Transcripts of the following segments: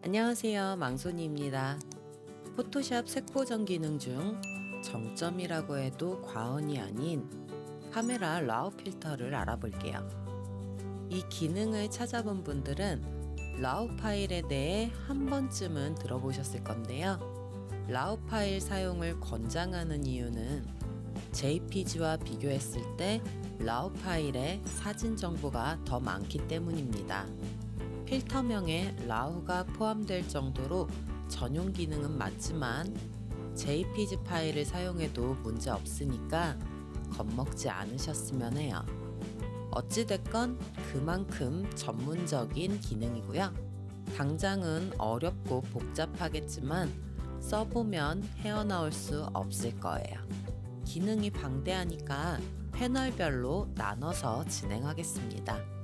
안녕하세요, 망손이입니다. 포토샵 색보정 기능 중 정점이라고 해도 과언이 아닌 카메라 라우 필터를 알아볼게요. 이 기능을 찾아본 분들은 라우 파일에 대해 한 번쯤은 들어보셨을 건데요. 라우 파일 사용을 권장하는 이유는 JPG와 비교했을 때 라우 파일에 사진 정보가 더 많기 때문입니다. 필터명에 라우가 포함될 정도로 전용 기능은 맞지만 JPG 파일을 사용해도 문제 없으니까 겁먹지 않으셨으면 해요. 어찌됐건 그만큼 전문적인 기능이고요. 당장은 어렵고 복잡하겠지만 써보면 헤어나올 수 없을 거예요. 기능이 방대하니까 패널별로 나눠서 진행하겠습니다.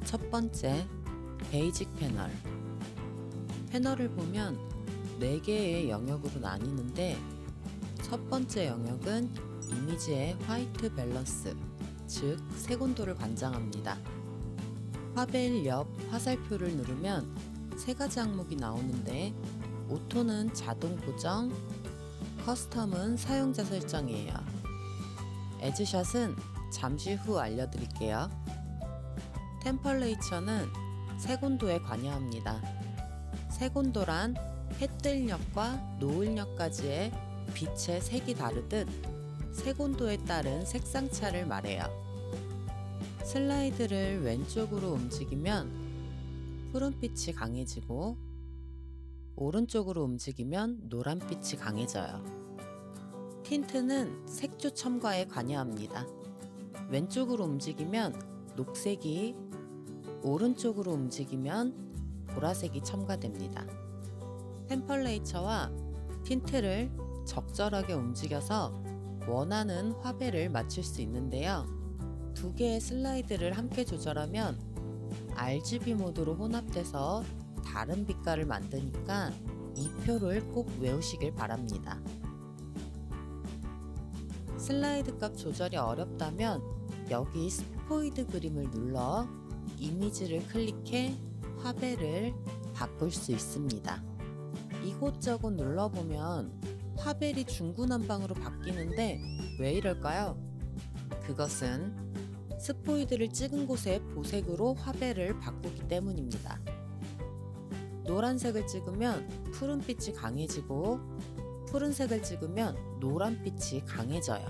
첫 번째, 베이직 패널. 패널을 보면 4개의 영역으로 나뉘는데 첫 번째 영역은 이미지의 화이트 밸런스, 즉 색온도를 관장합니다. 화벨 옆 화살표를 누르면 3가지 항목이 나오는데 오토는 자동 고정, 커스텀은 사용자 설정이에요. 에즈샷은 잠시 후 알려드릴게요. 템퍼레이처는 색온도에 관여합니다. 색온도란 해뜰녘과 노을녘까지의 빛의 색이 다르듯 색온도에 따른 색상차를 말해요. 슬라이드를 왼쪽으로 움직이면 푸른빛이 강해지고 오른쪽으로 움직이면 노란빛이 강해져요. 틴트는 색조 첨가에 관여합니다. 왼쪽으로 움직이면 녹색이, 오른쪽으로 움직이면 보라색이 첨가됩니다. 템퍼레이처와 틴트를 적절하게 움직여서 원하는 화벨을 맞출 수 있는데요. 2개의 슬라이드를 함께 조절하면 RGB 모드로 혼합돼서 다른 빛깔을 만드니까 이 표를 꼭 외우시길 바랍니다. 슬라이드 값 조절이 어렵다면 여기 스포이드 그림을 눌러 이미지를 클릭해 화벨을 바꿀 수 있습니다. 이곳저곳 눌러보면 화벨이 중구난방으로 바뀌는데 왜 이럴까요? 그것은 스포이드를 찍은 곳의 보색으로 화벨을 바꾸기 때문입니다. 노란색을 찍으면 푸른빛이 강해지고 푸른색을 찍으면 노란빛이 강해져요.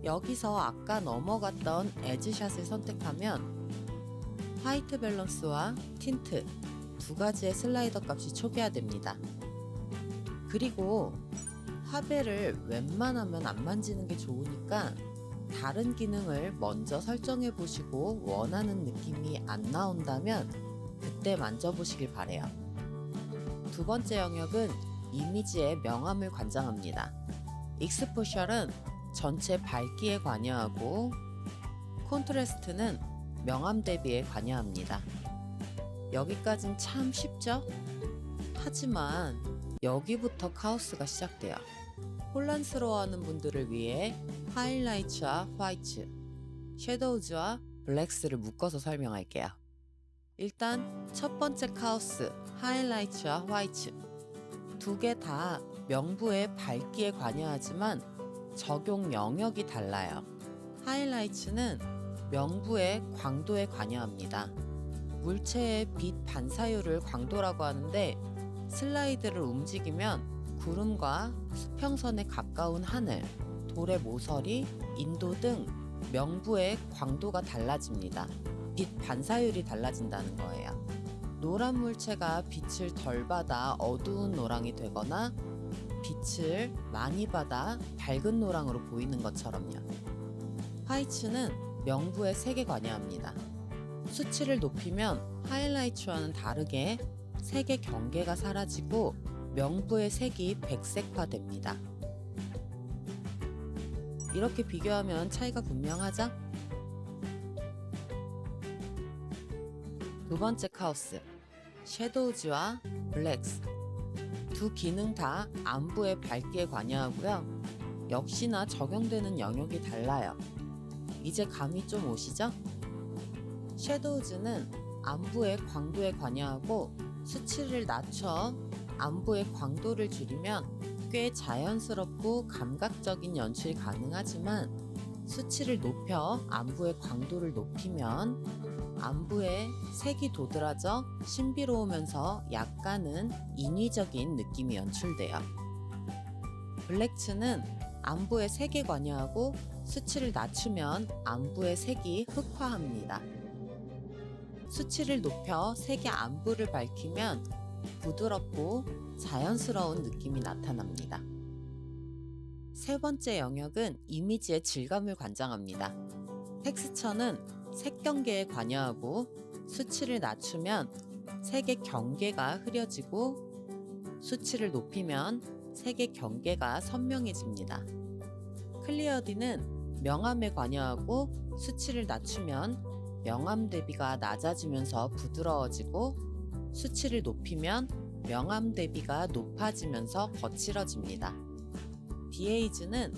여기서 아까 넘어갔던 에즈샷을 선택하면 화이트 밸런스와 틴트 2가지의 슬라이더 값이 초기화됩니다. 그리고 화벨을 웬만하면 안 만지는 게 좋으니까 다른 기능을 먼저 설정해 보시고 원하는 느낌이 안 나온다면 그때 만져보시길 바래요. 2번째 영역은 이미지의 명암을 관장합니다. 익스포셜은 전체 밝기에 관여하고 콘트라스트는 명암 대비에 관여합니다. 여기까진 참 쉽죠? 하지만 여기부터 카오스가 시작돼요. 혼란스러워하는 분들을 위해 하이라이트와 화이트, 섀도우즈와 블랙스를 묶어서 설명할게요. 일단 첫 번째 카오스, 하이라이트와 화이트. 2개 다 명부의 밝기에 관여하지만 적용 영역이 달라요. 하이라이트는 명부의 광도에 관여합니다. 물체의 빛 반사율을 광도라고 하는데 슬라이드를 움직이면 구름과 수평선에 가까운 하늘, 돌의 모서리, 인도 등 명부의 광도가 달라집니다. 빛 반사율이 달라진다는 거예요. 노란 물체가 빛을 덜 받아 어두운 노랑이 되거나 빛을 많이 받아 밝은 노랑으로 보이는 것처럼요. 화이트는 명부의 색에 관여합니다. 수치를 높이면 하이라이트와는 다르게 색의 경계가 사라지고 명부의 색이 백색화됩니다. 이렇게 비교하면 차이가 분명하죠? 2번째 카오스, 섀도우즈와 블랙스. 2 기능 다 안부의 밝기에 관여하고요. 역시나 적용되는 영역이 달라요. 이제 감이 좀 오시죠? 섀도우즈는 안부의 광도에 관여하고 수치를 낮춰 안부의 광도를 줄이면 꽤 자연스럽고 감각적인 연출이 가능하지만 수치를 높여 안부의 광도를 높이면 안부에 색이 도드라져 신비로우면서 약간은 인위적인 느낌이 연출돼요. 블랙츠는 안부의 색에 관여하고 수치를 낮추면 안부의 색이 흑화합니다. 수치를 높여 색의 안부를 밝히면 부드럽고 자연스러운 느낌이 나타납니다. 세 번째 영역은 이미지의 질감을 관장합니다. 텍스처는 색 경계에 관여하고 수치를 낮추면 색의 경계가 흐려지고 수치를 높이면 색의 경계가 선명해집니다. 클리어디는 명암에 관여하고 수치를 낮추면 명암 대비가 낮아지면서 부드러워지고 수치를 높이면 명암 대비가 높아지면서 거칠어집니다. 디에이즈는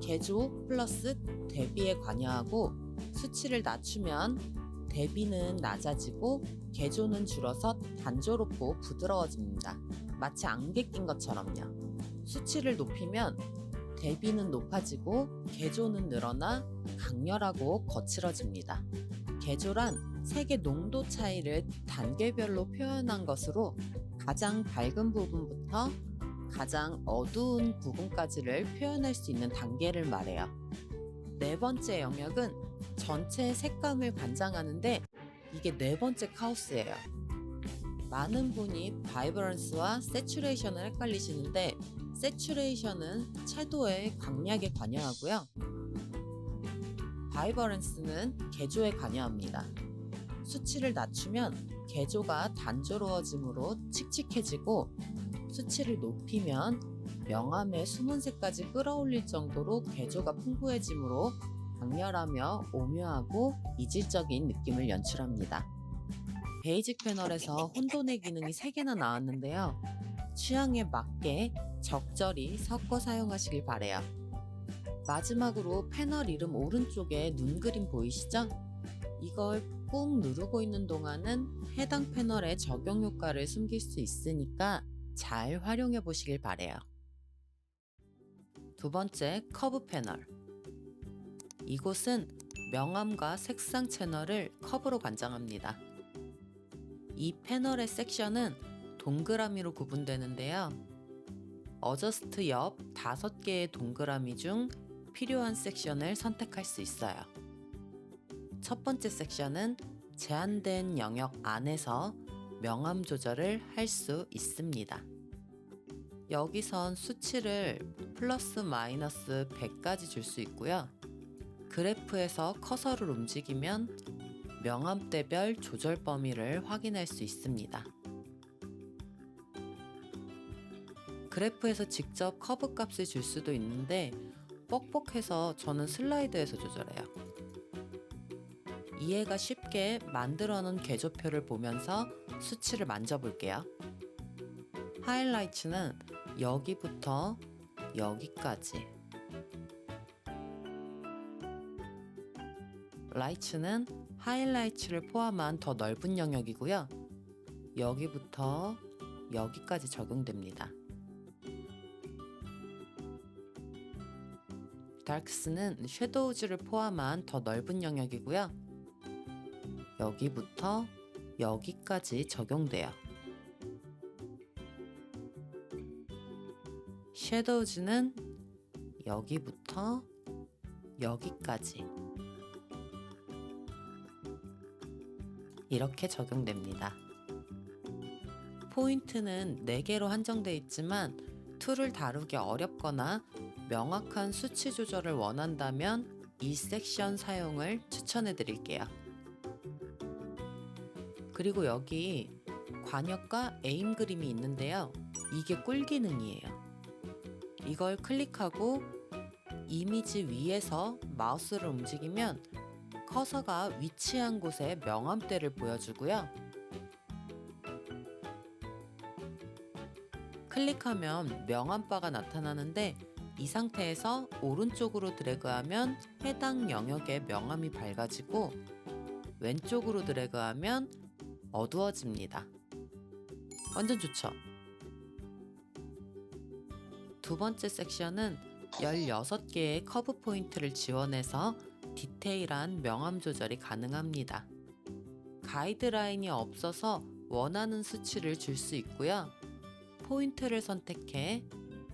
개조 플러스 대비에 관여하고 수치를 낮추면 대비는 낮아지고 개조는 줄어서 단조롭고 부드러워집니다. 마치 안개 낀 것처럼요. 수치를 높이면 대비는 높아지고 개조는 늘어나 강렬하고 거칠어집니다. 개조란 색의 농도 차이를 단계별로 표현한 것으로 가장 밝은 부분부터 가장 어두운 부분까지를 표현할 수 있는 단계를 말해요. 네 번째 영역은 전체 색감을 관장하는데 이게 네 번째 카오스예요. 많은 분이 바이브런스와 세츄레이션을 헷갈리시는데 세츄레이션은 채도의 강약에 관여하고요. 바이버런스는 개조에 관여합니다. 수치를 낮추면 개조가 단조로워지므로 칙칙해지고 수치를 높이면 명암의 수문색까지 끌어올릴 정도로 개조가 풍부해지므로 강렬하며 오묘하고 이질적인 느낌을 연출합니다. 베이직 패널에서 혼돈의 기능이 3개나 나왔는데요. 취향에 맞게 적절히 섞어 사용하시길 바래요. 마지막으로 패널 이름 오른쪽에 눈 그림 보이시죠? 이걸 꾹 누르고 있는 동안은 해당 패널의 적용 효과를 숨길 수 있으니까 잘 활용해 보시길 바래요. 두 번째, 커브 패널. 이곳은 명암과 색상 채널을 커브로 관장합니다. 이 패널의 섹션은 동그라미로 구분되는데요. 어저스트 옆 5개의 동그라미 중 필요한 섹션을 선택할 수 있어요. 첫 번째 섹션은 제한된 영역 안에서 명암 조절을 할 수 있습니다. 여기선 수치를 플러스 마이너스 100까지 줄 수 있고요. 그래프에서 커서를 움직이면 명암대별 조절 범위를 확인할 수 있습니다. 그래프에서 직접 커브 값을 줄 수도 있는데 뻑뻑해서 저는 슬라이드에서 조절해요. 이해가 쉽게 만들어 놓은 개조표를 보면서 수치를 만져볼게요. 하이라이트는 여기부터 여기까지, 라이트는 하이라이트를 포함한 더 넓은 영역이고요. 여기부터 여기까지 적용됩니다. 다크스는 섀도우즈를 포함한 더 넓은 영역이고요. 여기부터 여기까지 적용돼요. 섀도우즈는 여기부터 여기까지 이렇게 적용됩니다. 포인트는 4개로 한정되어 있지만 툴을 다루기 어렵거나 명확한 수치 조절을 원한다면 이 섹션 사용을 추천해 드릴게요. 그리고 여기 관역과 에임 그림이 있는데요. 이게 꿀 기능이에요. 이걸 클릭하고 이미지 위에서 마우스를 움직이면 커서가 위치한 곳에 명암대를 보여주고요. 클릭하면 명암바가 나타나는데 이 상태에서 오른쪽으로 드래그하면 해당 영역의 명암이 밝아지고 왼쪽으로 드래그하면 어두워집니다. 완전 좋죠? 두 번째 섹션은 16개의 커브 포인트를 지원해서 디테일한 명암 조절이 가능합니다. 가이드라인이 없어서 원하는 수치를 줄 수 있고요. 포인트를 선택해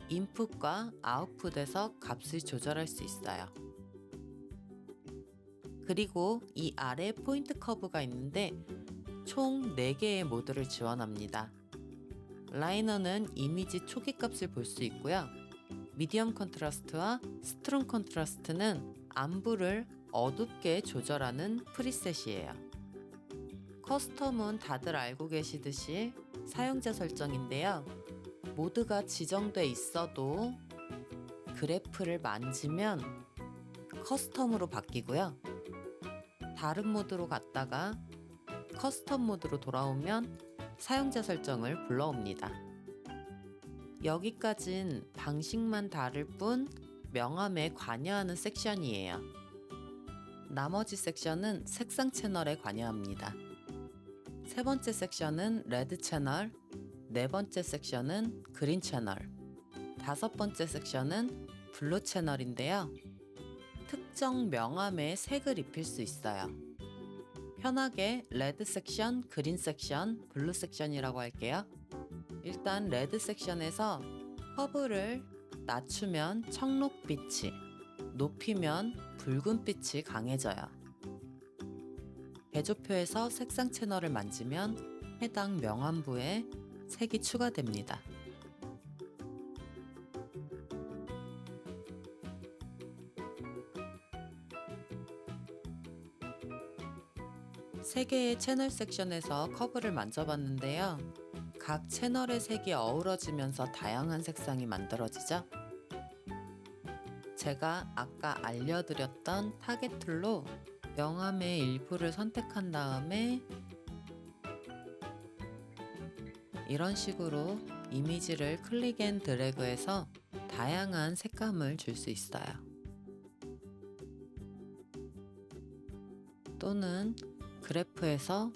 인풋과 아웃풋에서 값을 조절할 수 있어요. 그리고 이 아래 포인트 커브가 있는데 총 4개의 모드를 지원합니다. 라이너는 이미지 초기 값을 볼 수 있고요. 미디엄 컨트라스트와 스트롱 컨트라스트는 암브를 어둡게 조절하는 프리셋이에요. 커스텀은 다들 알고 계시듯이 사용자 설정인데요. 모드가 지정돼 있어도 그래프를 만지면 커스텀으로 바뀌고요. 다른 모드로 갔다가 커스텀 모드로 돌아오면 사용자 설정을 불러옵니다. 여기까진 방식만 다를 뿐 명암에 관여하는 섹션이에요. 나머지 섹션은 색상 채널에 관여합니다. 세 번째 섹션은 레드 채널, 네 번째 섹션은 그린 채널, 다섯 번째 섹션은 블루 채널인데요. 특정 명암에 색을 입힐 수 있어요. 편하게 레드 섹션, 그린 sek션, 블루 섹션이라고 할게요. 일단 레드 섹션에서 커브를 낮추면 청록빛이, 높이면 붉은빛이 강해져요. 개조표에서 색상 채널을 만지면 해당 명암부에 색이 추가됩니다. 세 개의 채널 섹션에서 커브를 만져봤는데요. 각 채널의 색이 어우러지면서 다양한 색상이 만들어지죠. 제가 아까 알려드렸던 타겟 툴로 명암의 일부를 선택한 다음에 이런 식으로 이미지를 클릭 앤 드래그해서 다양한 색감을 줄 수 있어요. 또는 그래프에서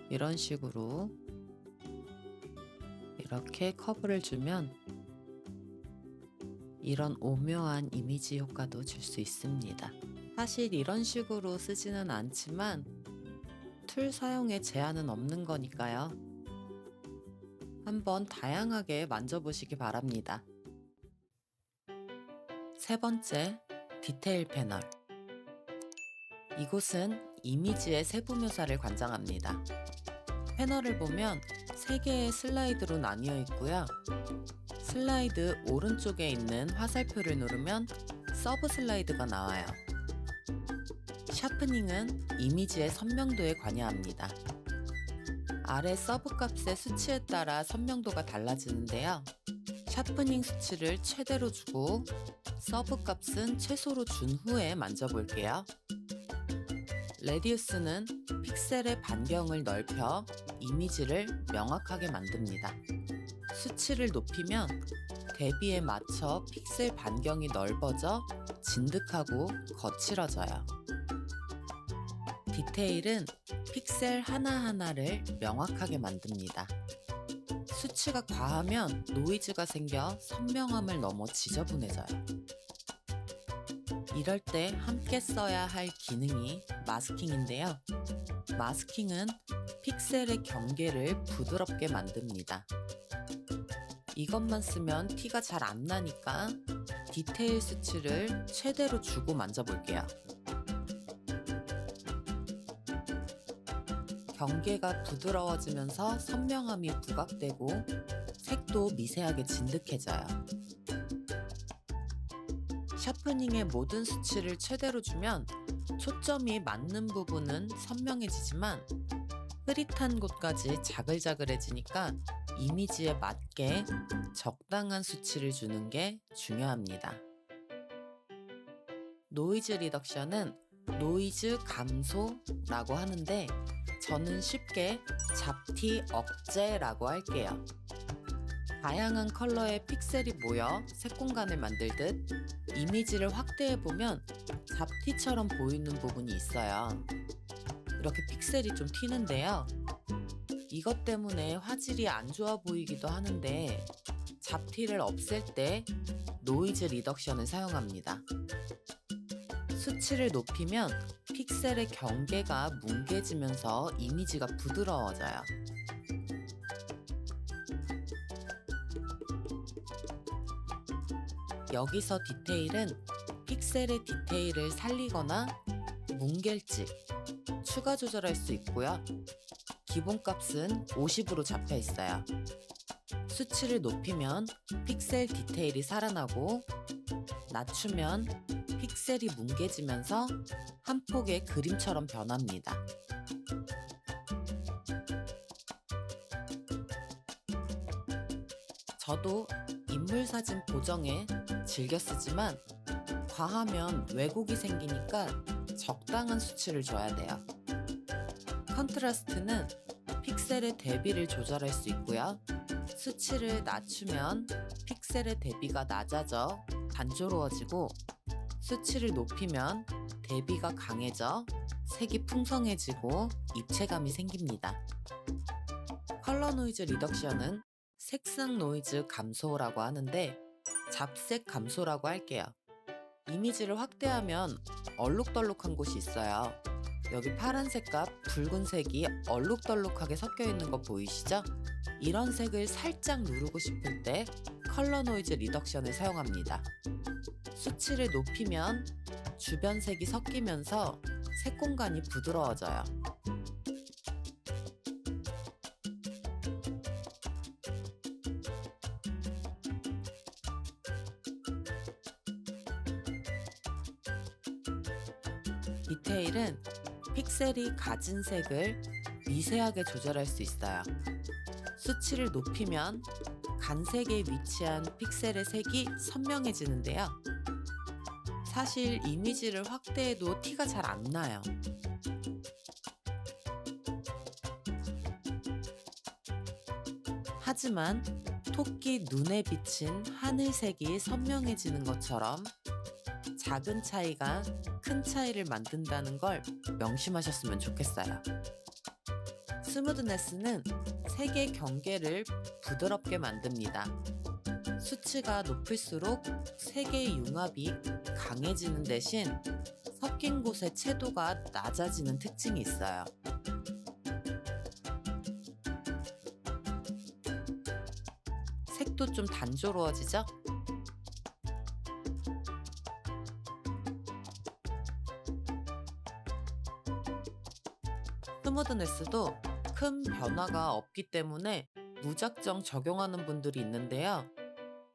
이런 식으로 이렇게 커브를 주면 이런 오묘한 이미지 효과도 줄 수 있습니다. 사실 이런 식으로 쓰지는 않지만 툴 사용에 제한은 없는 거니까요. 한번 다양하게 만져보시기 바랍니다. 세 번째, 디테일 패널. 이곳은 이미지의 세부 묘사를 관장합니다. 패널을 보면 3개의 슬라이드로 나뉘어 있고요. 슬라이드 오른쪽에 있는 화살표를 누르면 서브 슬라이드가 나와요. 샤프닝은 이미지의 선명도에 관여합니다. 아래 서브 값의 수치에 따라 선명도가 달라지는데요. 샤프닝 수치를 최대로 주고 서브 값은 최소로 준 후에 만져볼게요. 레디우스는 픽셀의 반경을 넓혀 이미지를 명확하게 만듭니다. 수치를 높이면 대비에 맞춰 픽셀 반경이 넓어져 진득하고 거칠어져요. 디테일은 픽셀 하나하나를 명확하게 만듭니다. 수치가 과하면 노이즈가 생겨 선명함을 넘어 지저분해져요. 이럴 때 함께 써야 할 기능이 마스킹인데요. 마스킹은 픽셀의 경계를 부드럽게 만듭니다. 이것만 쓰면 티가 잘 안 나니까 디테일 수치를 최대로 주고 만져볼게요. 경계가 부드러워지면서 선명함이 부각되고 색도 미세하게 진득해져요. 샤프닝의 모든 수치를 최대로 주면 초점이 맞는 부분은 선명해지지만 흐릿한 곳까지 자글자글해지니까 이미지에 맞게 적당한 수치를 주는 게 중요합니다. 노이즈 리덕션은 노이즈 감소라고 하는데 저는 쉽게 잡티 억제라고 할게요. 다양한 컬러의 픽셀이 모여 색공간을 만들듯 이미지를 확대해보면 잡티처럼 보이는 부분이 있어요. 이렇게 픽셀이 좀 튀는데요. 이것 때문에 화질이 안 좋아 보이기도 하는데 잡티를 없앨 때 노이즈 리덕션을 사용합니다. 수치를 높이면 픽셀의 경계가 뭉개지면서 이미지가 부드러워져요. 여기서 디테일은 픽셀의 디테일을 살리거나 뭉갤지 추가 조절할 수 있고요. 기본값은 50으로 잡혀 있어요. 수치를 높이면 픽셀 디테일이 살아나고 낮추면 픽셀이 뭉개지면서 한 폭의 그림처럼 변합니다. 저도 인물사진 보정에 즐겨 쓰지만 과하면 왜곡이 생기니까 적당한 수치를 줘야 돼요. 컨트라스트는 픽셀의 대비를 조절할 수 있고요. 수치를 낮추면 픽셀의 대비가 낮아져 단조로워지고 수치를 높이면 대비가 강해져 색이 풍성해지고 입체감이 생깁니다. 컬러 노이즈 리덕션은 색상 노이즈 감소라고 하는데 잡색 감소라고 할게요. 이미지를 확대하면 얼룩덜룩한 곳이 있어요. 여기 파란색과 붉은색이 얼룩덜룩하게 섞여 있는 거 보이시죠? 이런 색을 살짝 누르고 싶을 때 컬러 노이즈 리덕션을 사용합니다. 수치를 높이면 주변 색이 섞이면서 색 공간이 부드러워져요. 디테일은 픽셀이 가진 색을 미세하게 조절할 수 있어요. 수치를 높이면 간색에 위치한 픽셀의 색이 선명해지는데요. 사실 이미지를 확대해도 티가 잘 안 나요. 하지만 토끼 눈에 비친 하늘색이 선명해지는 것처럼 작은 차이가 큰 차이를 만든다는 걸 명심하셨으면 좋겠어요. 스무드네스는 색의 경계를 부드럽게 만듭니다. 수치가 높을수록 색의 융합이 강해지는 대신 섞인 곳의 채도가 낮아지는 특징이 있어요. 색도 좀 단조로워지죠? 스무드네스도 큰 변화가 없기 때문에 무작정 적용하는 분들이 있는데요.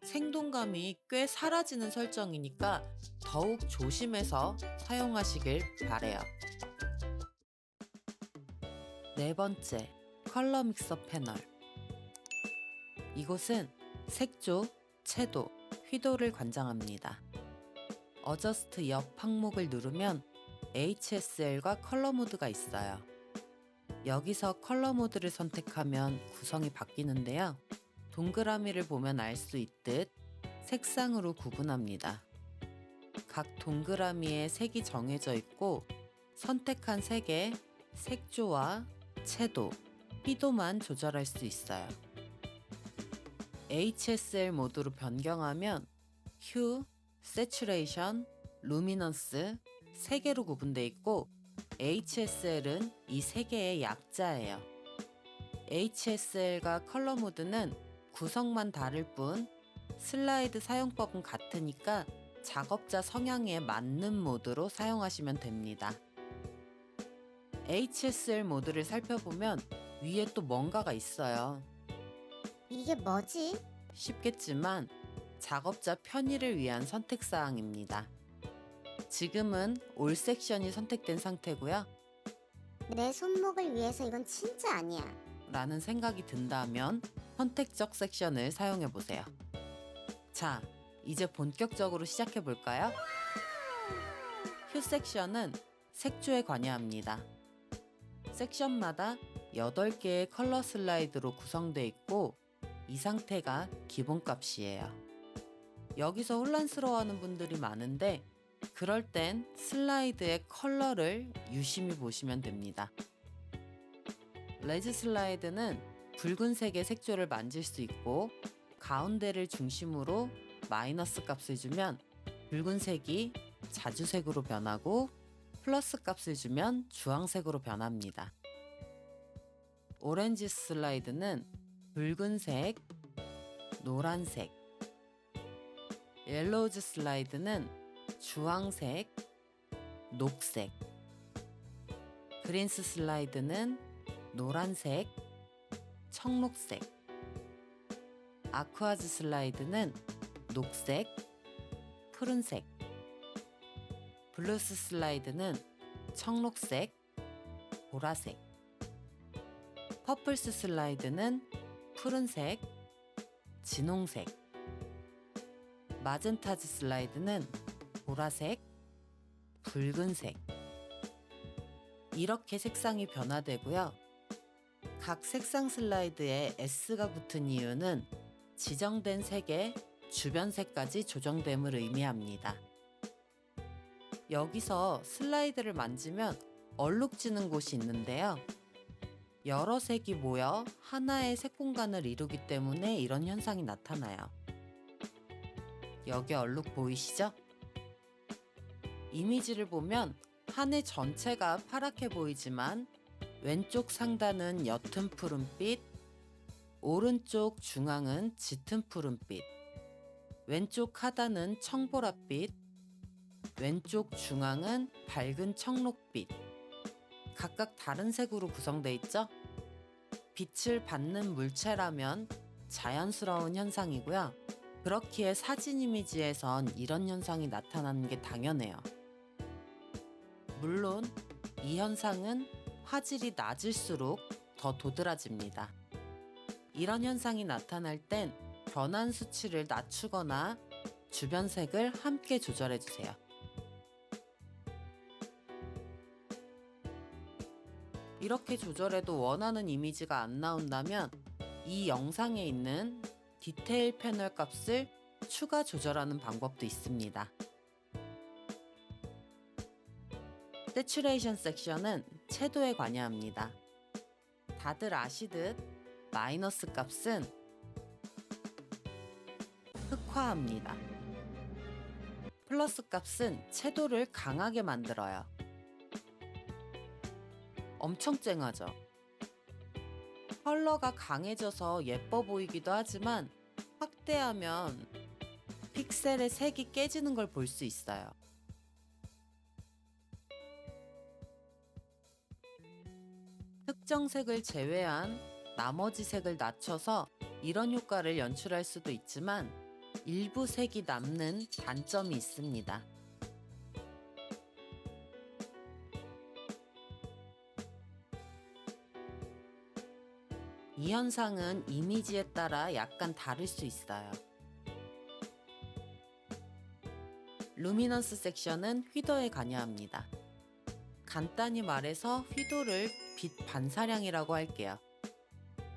생동감이 꽤 사라지는 설정이니까 더욱 조심해서 사용하시길 바래요. 네 번째, 컬러 믹서 패널. 이곳은 색조, 채도, 휘도를 관장합니다. 어저스트 옆 항목을 누르면 HSL과 컬러 모드가 있어요. 여기서 컬러 모드를 선택하면 구성이 바뀌는데요. 동그라미를 보면 알 수 있듯 색상으로 구분합니다. 각 동그라미에 색이 정해져 있고 선택한 색의 색조와 채도, 휘도만 조절할 수 있어요. HSL 모드로 변경하면 휴, 세츄레이션, 루미넌스 3개로 구분되어 있고 HSL은 이 3개의 약자예요. HSL과 컬러 모드는 구성만 다를 뿐 슬라이드 사용법은 같으니까 작업자 성향에 맞는 모드로 사용하시면 됩니다. HSL 모드를 살펴보면 위에 또 뭔가가 있어요. 이게 뭐지? 쉽겠지만 작업자 편의를 위한 선택사항입니다. 지금은 올 섹션이 선택된 상태고요. 내 손목을 위해서 이건 진짜 아니야. 라는 생각이 든다면 선택적 섹션을 사용해 보세요. 자, 이제 본격적으로 시작해 볼까요? 휴 섹션은 색조에 관여합니다. 섹션마다 8개의 컬러 슬라이드로 구성되어 있고 이 상태가 기본값이에요. 여기서 혼란스러워하는 분들이 많은데 그럴 땐 슬라이드의 컬러를 유심히 보시면 됩니다. 레즈 슬라이드는 붉은색의 색조를 만질 수 있고 가운데를 중심으로 마이너스 값을 주면 붉은색이 자주색으로 변하고 플러스 값을 주면 주황색으로 변합니다. 오렌지 슬라이드는 붉은색, 노란색, 옐로우즈 슬라이드는 주황색, 녹색, 그린스 슬라이드는 노란색, 청록색, 아쿠아즈 슬라이드는 녹색, 푸른색, 블루스 슬라이드는 청록색, 보라색, 퍼플스 슬라이드는 푸른색, 진홍색, 마젠타즈 슬라이드는 보라색, 붉은색. 이렇게 색상이 변화되고요. 각 색상 슬라이드에 S가 붙은 이유는 지정된 색의 주변 색까지 조정됨을 의미합니다. 여기서 슬라이드를 만지면 얼룩지는 곳이 있는데요. 여러 색이 모여 하나의 색 공간을 이루기 때문에 이런 현상이 나타나요. 여기 얼룩 보이시죠? 이미지를 보면 하늘 전체가 파랗게 보이지만 왼쪽 상단은 옅은 푸른빛, 오른쪽 중앙은 짙은 푸른빛, 왼쪽 하단은 청보라빛, 왼쪽 중앙은 밝은 청록빛, 각각 다른 색으로 구성되어 있죠? 빛을 받는 물체라면 자연스러운 현상이고요. 그렇기에 사진 이미지에선 이런 현상이 나타나는 게 당연해요. 물론 이 현상은 화질이 낮을수록 더 도드라집니다. 이런 현상이 나타날 땐 변환 수치를 낮추거나 주변 색을 함께 조절해 주세요. 이렇게 조절해도 원하는 이미지가 안 나온다면 이 영상에 있는 디테일 패널 값을 추가 조절하는 방법도 있습니다. 세츄레이션 섹션은 채도에 관여합니다. 다들 아시듯 마이너스 값은 흑화합니다. 플러스 값은 채도를 강하게 만들어요. 엄청 쨍하죠? 컬러가 강해져서 예뻐 보이기도 하지만 확대하면 픽셀의 색이 깨지는 걸 볼 수 있어요. 특정 색을 제외한 나머지 색을 낮춰서 이런 효과를 연출할 수도 있지만 일부 색이 남는 단점이 있습니다. 이 현상은 이미지에 따라 약간 다를 수 있어요. 루미넌스 섹션은 휘도에 관여합니다. 간단히 말해서 휘도를 빛 반사량이라고 할게요.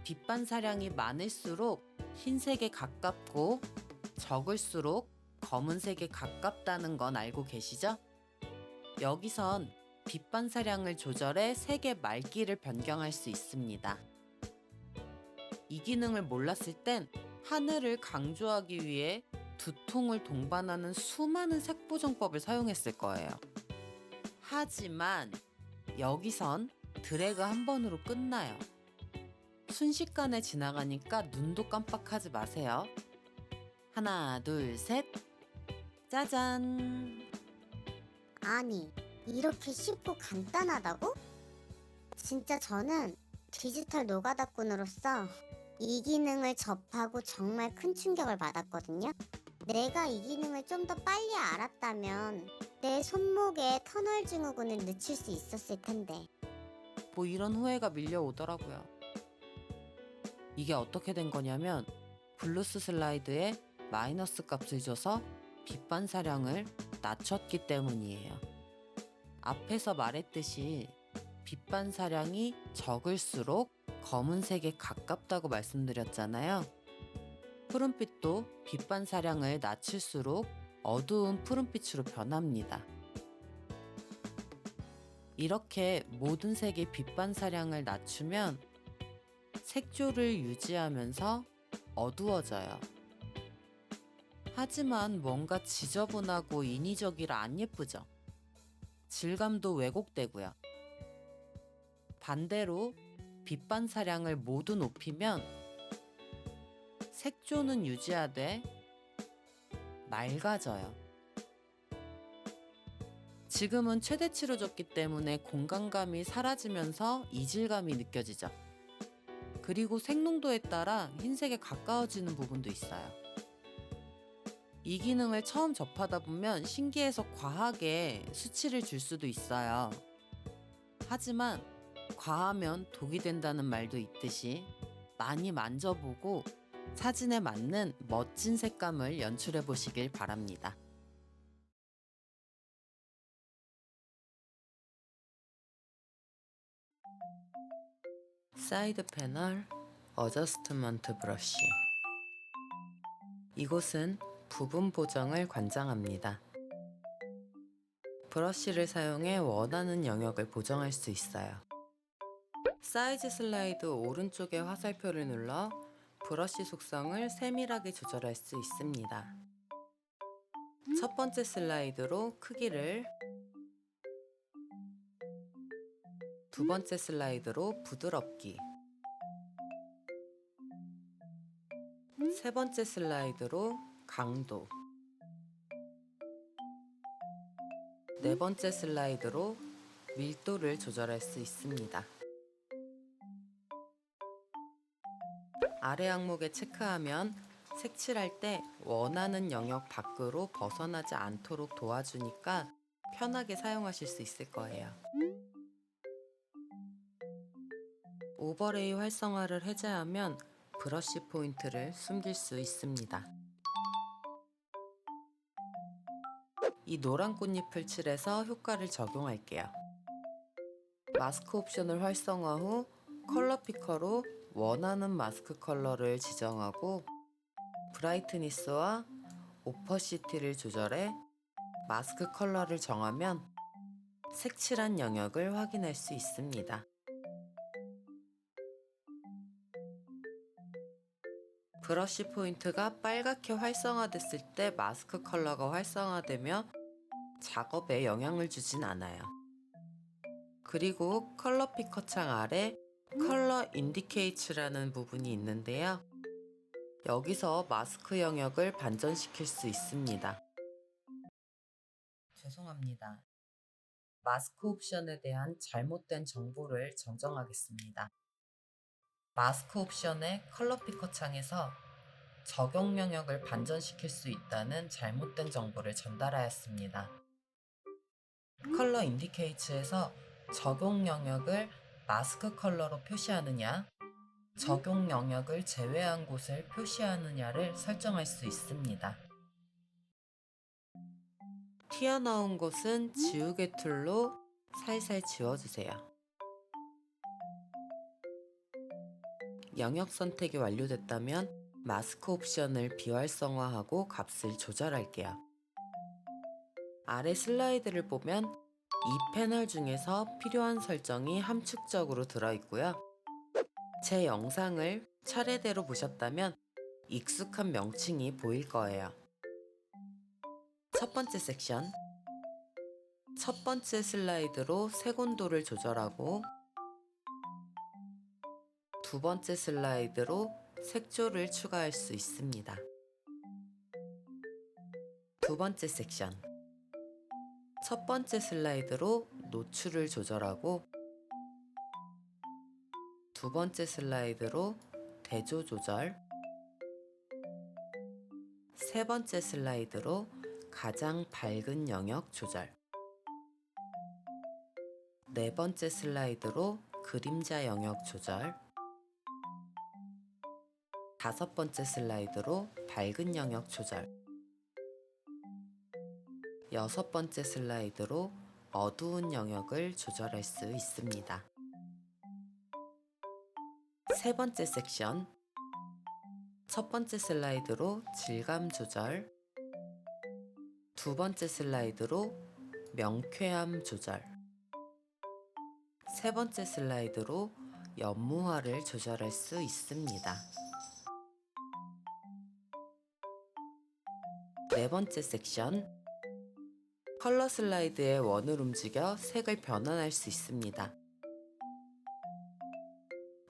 빛 반사량이 많을수록 흰색에 가깝고 적을수록 검은색에 가깝다는 건 알고 계시죠? 여기선 빛 반사량을 조절해 색의 맑기를 변경할 수 있습니다. 이 기능을 몰랐을 땐 하늘을 강조하기 위해 두통을 동반하는 수많은 색 보정법을 사용했을 거예요. 하지만 여기선 드래그 한 번으로 끝나요. 순식간에 지나가니까 눈도 깜빡하지 마세요. 하나, 둘, 셋. 짜잔! 아니, 이렇게 쉽고 간단하다고? 진짜 저는 디지털 노가다꾼으로서 이 기능을 접하고 정말 큰 충격을 받았거든요. 내가 이 기능을 좀 더 빨리 알았다면 내 손목에 터널 증후군을 늦출 수 있었을 텐데. 뭐 이런 후회가 밀려오더라고요. 이게 어떻게 된 거냐면 블루스 슬라이드에 마이너스 값을 줘서 빛 반사량을 낮췄기 때문이에요. 앞에서 말했듯이 빛 반사량이 적을수록 검은색에 가깝다고 말씀드렸잖아요. 푸른빛도 빛 반사량을 낮출수록 어두운 푸른빛으로 변합니다. 이렇게 모든 색의 빛 반사량을 낮추면 색조를 유지하면서 어두워져요. 하지만 뭔가 지저분하고 인위적이라 안 예쁘죠? 질감도 왜곡되고요. 반대로 빛 반사량을 모두 높이면 색조는 유지하되 맑아져요. 지금은 최대치로 줬기 때문에 공간감이 사라지면서 이질감이 느껴지죠. 그리고 색농도에 따라 흰색에 가까워지는 부분도 있어요. 이 기능을 처음 접하다 보면 신기해서 과하게 수치를 줄 수도 있어요. 하지만 과하면 독이 된다는 말도 있듯이 많이 만져보고 사진에 맞는 멋진 색감을 연출해 보시길 바랍니다. 사이드 패널 어저스트먼트 브러쉬. 이곳은 부분 보정을 관장합니다. 브러쉬를 사용해 원하는 영역을 보정할 수 있어요. 사이즈 슬라이드 오른쪽의 화살표를 눌러 브러쉬 속성을 세밀하게 조절할 수 있습니다. 첫 번째 슬라이드로 크기를, 두 번째 슬라이드로 부드럽기, 세 번째 슬라이드로 강도, 네 번째 슬라이드로 밀도를 조절할 수 있습니다. 아래 항목에 체크하면 색칠할 때 원하는 영역 밖으로 벗어나지 않도록 도와주니까 편하게 사용하실 수 있을 거예요. 오버레이 활성화를 해제하면 브러쉬 포인트를 숨길 수 있습니다. 이 노란 꽃잎을 칠해서 효과를 적용할게요. 마스크 옵션을 활성화 후 컬러 피커로 원하는 마스크 컬러를 지정하고 브라이트니스와 오퍼시티를 조절해 마스크 컬러를 정하면 색칠한 영역을 확인할 수 있습니다. 브러쉬 포인트가 빨갛게 활성화됐을 때 마스크 컬러가 활성화되며 작업에 영향을 주진 않아요. 그리고 컬러 피커 창 아래 컬러 인디케이츠라는 부분이 있는데요. 여기서 마스크 영역을 반전시킬 수 있습니다. 죄송합니다. 마스크 옵션에 대한 잘못된 정보를 정정하겠습니다. 마스크 옵션의 컬러 피커 창에서 적용 영역을 반전시킬 수 있다는 잘못된 정보를 전달하였습니다. 컬러 인디케이츠에서 적용 영역을 마스크 컬러로 표시하느냐, 적용 영역을 제외한 곳을 표시하느냐를 설정할 수 있습니다. 튀어나온 곳은 지우개 툴로 살살 지워주세요. 영역 선택이 완료됐다면 마스크 옵션을 비활성화하고 값을 조절할게요. 아래 슬라이드를 보면 이 패널 중에서 필요한 설정이 함축적으로 들어있고요. 제 영상을 차례대로 보셨다면 익숙한 명칭이 보일 거예요. 첫 번째 섹션, 첫 번째 슬라이드로 색온도를 조절하고 두 번째 슬라이드로 색조를 추가할 수 있습니다. 두 번째 섹션, 첫 번째 슬라이드로 노출을 조절하고 두 번째 슬라이드로 대조 조절, 세 번째 슬라이드로 가장 밝은 영역 조절, 네 번째 슬라이드로 그림자 영역 조절, 다섯 번째 슬라이드로 밝은 영역 조절, 여섯 번째 슬라이드로 어두운 영역을 조절할 수 있습니다. 세 번째 섹션, 첫 번째 슬라이드로 질감 조절, 두 번째 슬라이드로 명쾌함 조절, 세 번째 슬라이드로 연무화를 조절할 수 있습니다. 네 번째 섹션, 컬러 슬라이드의 원을 움직여 색을 변환할 수 있습니다.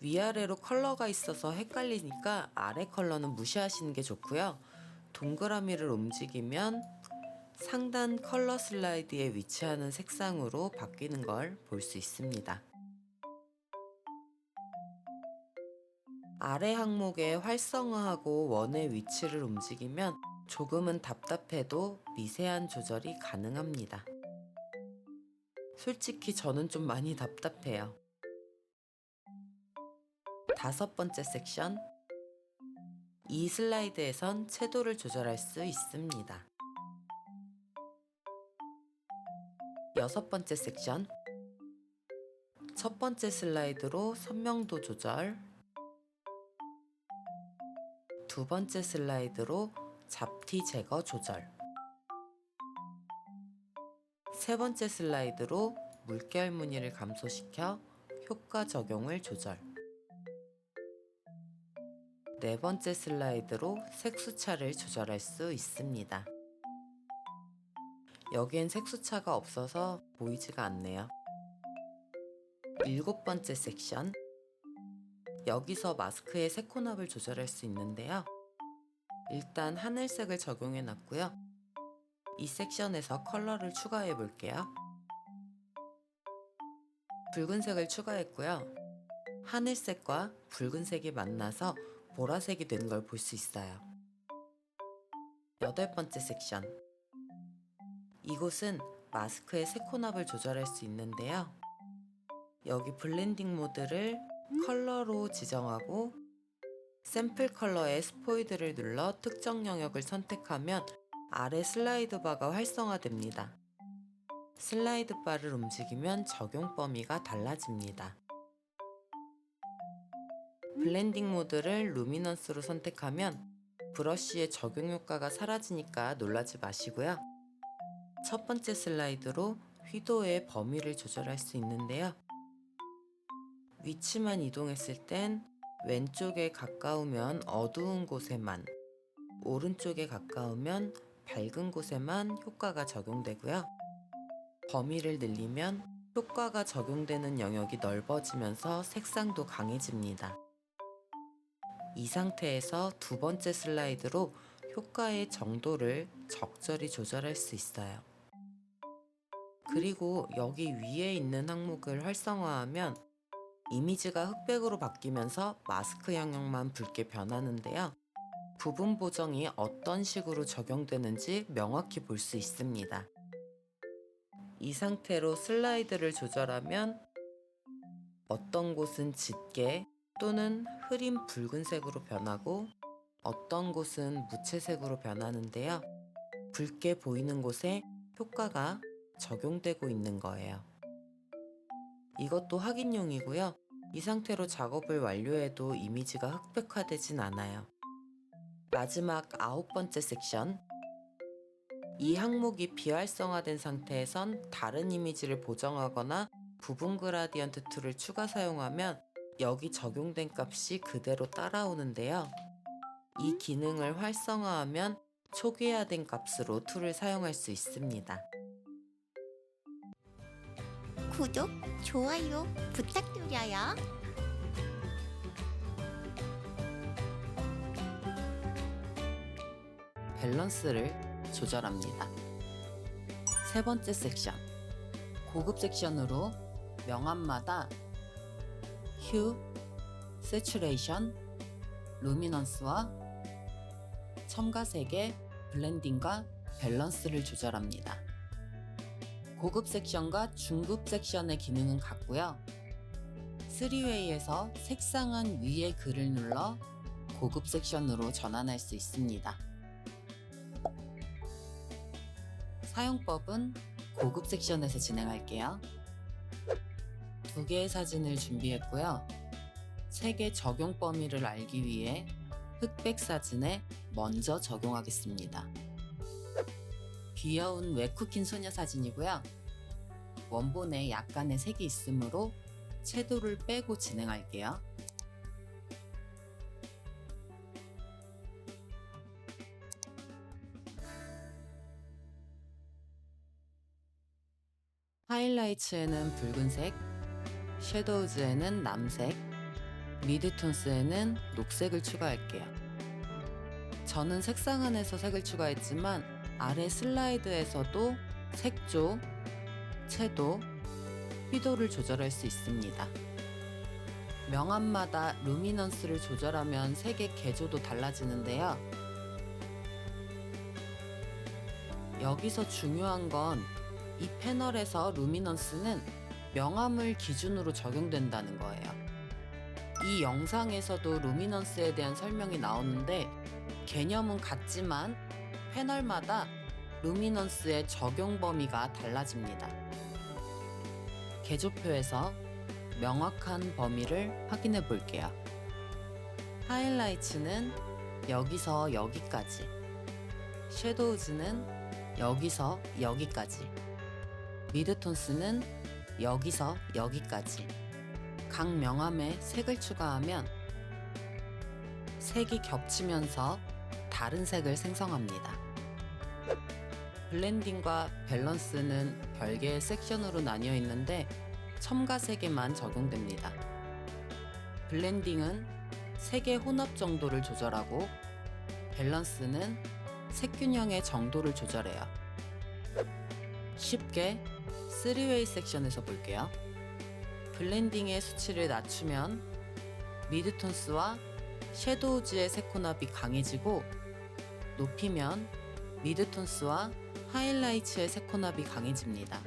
위아래로 컬러가 있어서 헷갈리니까 아래 컬러는 무시하시는 게 좋고요. 동그라미를 움직이면 상단 컬러 슬라이드에 위치하는 색상으로 바뀌는 걸 볼 수 있습니다. 아래 항목에 활성화하고 원의 위치를 움직이면 조금은 답답해도 미세한 조절이 가능합니다. 솔직히 저는 좀 많이 답답해요. 다섯 번째 섹션, 이 슬라이드에선 채도를 조절할 수 있습니다. 여섯 번째 섹션, 첫 번째 슬라이드로 선명도 조절, 두 번째 슬라이드로 잡티 제거 조절, 세 번째 슬라이드로 물결 무늬를 감소시켜 효과 적용을 조절, 네 번째 슬라이드로 색수차를 조절할 수 있습니다. 여기엔 색수차가 없어서 보이지가 않네요. 일곱 번째 섹션, 여기서 마스크의 색혼합을 조절할 수 있는데요. 일단 하늘색을 적용해 놨고요. 이 섹션에서 컬러를 추가해 볼게요. 붉은색을 추가했고요. 하늘색과 붉은색이 만나서 보라색이 된 걸 볼 수 있어요. 여덟 번째 섹션, 이곳은 마스크의 색혼합을 조절할 수 있는데요. 여기 블렌딩 모드를 컬러로 지정하고 샘플 컬러의 스포이드를 눌러 특정 영역을 선택하면 아래 슬라이드 바가 활성화됩니다. 슬라이드 바를 움직이면 적용 범위가 달라집니다. 블렌딩 모드를 루미넌스로 선택하면 브러쉬의 적용 효과가 사라지니까 놀라지 마시고요. 첫 번째 슬라이드로 휘도의 범위를 조절할 수 있는데요. 위치만 이동했을 땐 왼쪽에 가까우면 어두운 곳에만, 오른쪽에 가까우면 밝은 곳에만 효과가 적용되고요. 범위를 늘리면 효과가 적용되는 영역이 넓어지면서 색상도 강해집니다. 이 상태에서 두 번째 슬라이드로 효과의 정도를 적절히 조절할 수 있어요. 그리고 여기 위에 있는 항목을 활성화하면 이미지가 흑백으로 바뀌면서 마스크 영역만 붉게 변하는데요. 부분 보정이 어떤 식으로 적용되는지 명확히 볼 수 있습니다. 이 상태로 슬라이드를 조절하면 어떤 곳은 짙게 또는 흐린 붉은색으로 변하고 어떤 곳은 무채색으로 변하는데요. 붉게 보이는 곳에 효과가 적용되고 있는 거예요. 이것도 확인용이고요. 이 상태로 작업을 완료해도 이미지가 흑백화되진 않아요. 마지막 아홉 번째 섹션, 이 항목이 비활성화된 상태에선 다른 이미지를 보정하거나 부분 그라디언트 툴을 추가 사용하면 여기 적용된 값이 그대로 따라오는데요. 이 기능을 활성화하면 초기화된 값으로 툴을 사용할 수 있습니다. 구독, 좋아요 부탁드려요. 밸런스를 조절합니다. 세 번째 섹션, 고급 섹션으로 명암마다 휴, 세츄레이션, 루미넌스와 첨가색의 블렌딩과 밸런스를 조절합니다. 고급 섹션과 중급 섹션의 기능은 같고요. 3웨이에서 색상한 위의 글을 눌러 고급 섹션으로 전환할 수 있습니다. 사용법은 고급 섹션에서 진행할게요. 2개의 사진을 준비했고요. 색의 적용 범위를 알기 위해 흑백 사진에 먼저 적용하겠습니다. 귀여운 웹쿠킹 소녀 사진이고요. 원본에 약간의 색이 있으므로 채도를 빼고 진행할게요. 하이라이트에는 붉은색, 섀도우즈에는 남색, 미드톤스에는 녹색을 추가할게요. 저는 색상안에서 색을 추가했지만 아래 슬라이드에서도 색조, 채도, 휘도를 조절할 수 있습니다. 명암마다 루미넌스를 조절하면 색의 개조도 달라지는데요. 여기서 중요한 건 이 패널에서 루미넌스는 명암을 기준으로 적용된다는 거예요. 이 영상에서도 루미넌스에 대한 설명이 나오는데 개념은 같지만 패널마다 루미넌스의 적용 범위가 달라집니다. 개조표에서 명확한 범위를 확인해 볼게요. 하이라이트는 여기서 여기까지, 섀도우즈는 여기서 여기까지, 미드톤스는 여기서 여기까지. 각 명암에 색을 추가하면 색이 겹치면서 다른 색을 생성합니다. 블렌딩과 밸런스는 별개의 섹션으로 나뉘어 있는데 첨가색에만 적용됩니다. 블렌딩은 색의 혼합 정도를 조절하고 밸런스는 색균형의 정도를 조절해요. 쉽게 3웨이 섹션에서 볼게요. 블렌딩의 수치를 낮추면 미드톤스와 섀도우즈의 색 혼합이 강해지고 높이면 미드톤스와 하이라이트의 색 혼합이 강해집니다.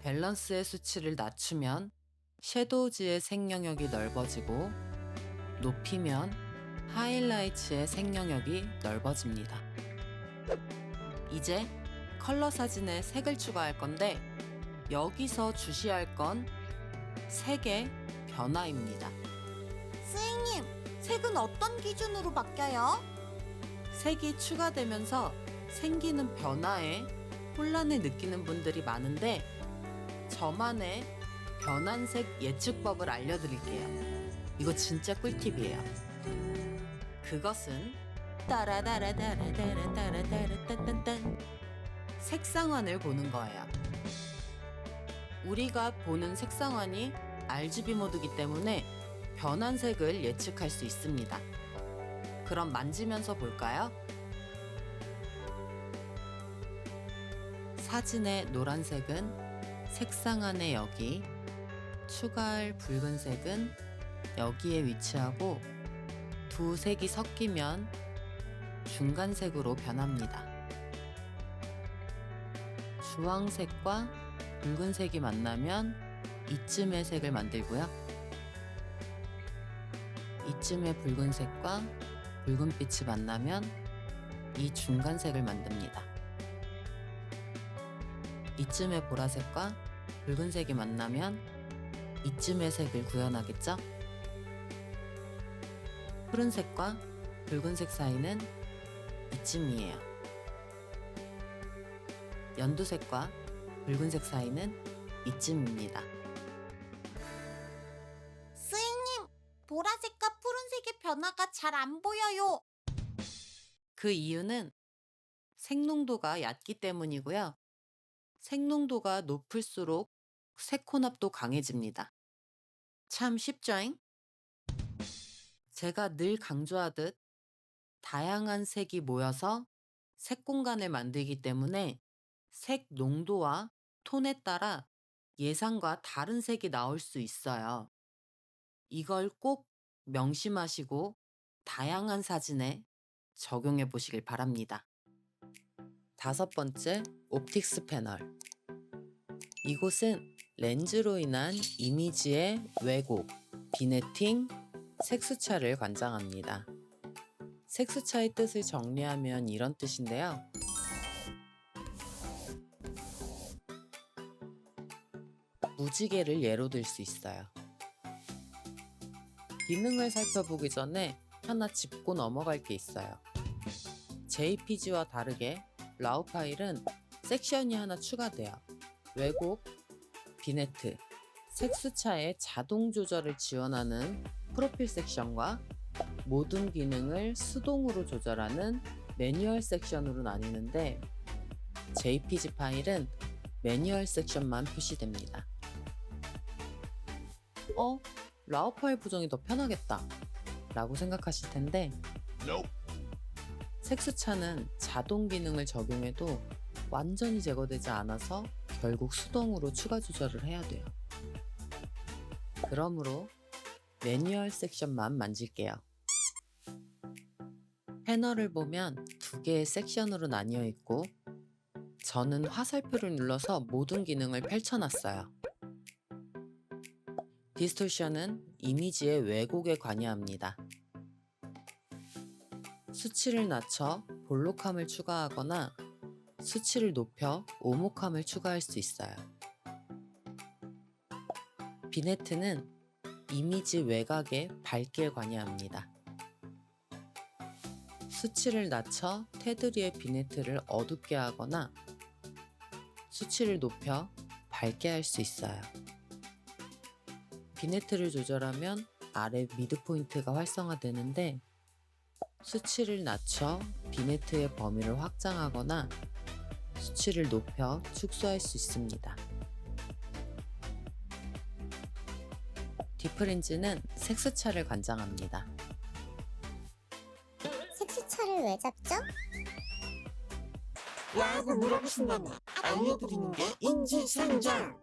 밸런스의 수치를 낮추면 섀도우즈의 색 영역이 넓어지고 높이면 하이라이트의 색 영역이 넓어집니다. 이제 컬러 사진에 색을 추가할 건데 여기서 주시할 건 색의 변화입니다. 스님, 색은 어떤 기준으로 바뀌어요? 색이 추가되면서 생기는 변화에 혼란을 느끼는 분들이 많은데 저만의 변환색 예측법을 알려드릴게요. 이거 진짜 꿀팁이에요. 그것은 따라다라다라다라다라따딴딴 색상환을 보는 거예요. 우리가 보는 색상환이 RGB 모드이기 때문에 변환색을 예측할 수 있습니다. 그럼 만지면서 볼까요? 사진의 노란색은 색상환의 여기, 추가할 붉은색은 여기에 위치하고 두 색이 섞이면 중간색으로 변합니다. 주황색과 붉은색이 만나면 이쯤의 색을 만들고요. 이쯤의 붉은색과 붉은빛이 만나면 이 중간색을 만듭니다. 이쯤의 보라색과 붉은색이 만나면 이쯤의 색을 구현하겠죠? 푸른색과 붉은색 사이는 이쯤이에요. 연두색과 붉은색 사이는 이쯤입니다. 스님, 보라색과 푸른색의 변화가 잘 안 보여요. 그 이유는 색농도가 얕기 때문이고요. 색농도가 높을수록 색혼합도 강해집니다. 참 쉽죠잉? 제가 늘 강조하듯 다양한 색이 모여서 색 공간을 만들기 때문에 색 농도와 톤에 따라 예상과 다른 색이 나올 수 있어요. 이걸 꼭 명심하시고 다양한 사진에 적용해 보시길 바랍니다. 5번째, 옵틱스 패널. 이곳은 렌즈로 인한 이미지의 왜곡, 비네팅, 색수차를 관장합니다. 색수차의 뜻을 정리하면 이런 뜻인데요. 무지개를 예로 들 수 있어요. 기능을 살펴보기 전에 하나 짚고 넘어갈 게 있어요. JPG와 다르게 라우 파일은 섹션이 하나 추가돼요. 왜곡, 비네트, 색수차의 자동 조절을 지원하는 프로필 섹션과 모든 기능을 수동으로 조절하는 매뉴얼 섹션으로 나뉘는데 JPG 파일은 매뉴얼 섹션만 표시됩니다. 라우 파일 보정이 더 편하겠다 라고 생각하실 텐데 색수차는 자동 기능을 적용해도 완전히 제거되지 않아서 결국 수동으로 추가 조절을 해야 돼요. 그러므로 매뉴얼 섹션만 만질게요. 패널을 보면 두 개의 섹션으로 나뉘어 있고 저는 화살표를 눌러서 모든 기능을 펼쳐놨어요. 디스토션은 이미지의 왜곡에 관여합니다. 수치를 낮춰 볼록함을 추가하거나 수치를 높여 오목함을 추가할 수 있어요. 비네트는 이미지 외곽의 밝기에 관여합니다. 수치를 낮춰 테두리의 비네트를 어둡게 하거나 수치를 높여 밝게 할 수 있어요. 비네트를 조절하면 아래 미드포인트가 활성화되는데 수치를 낮춰 비네트의 범위를 확장하거나 수치를 높여 축소할 수 있습니다. 디프렌즈는 색수차를 관장합니다. 색수차를 왜 잡죠? 라고 물어보신다면 알려드리는 게 인지상정.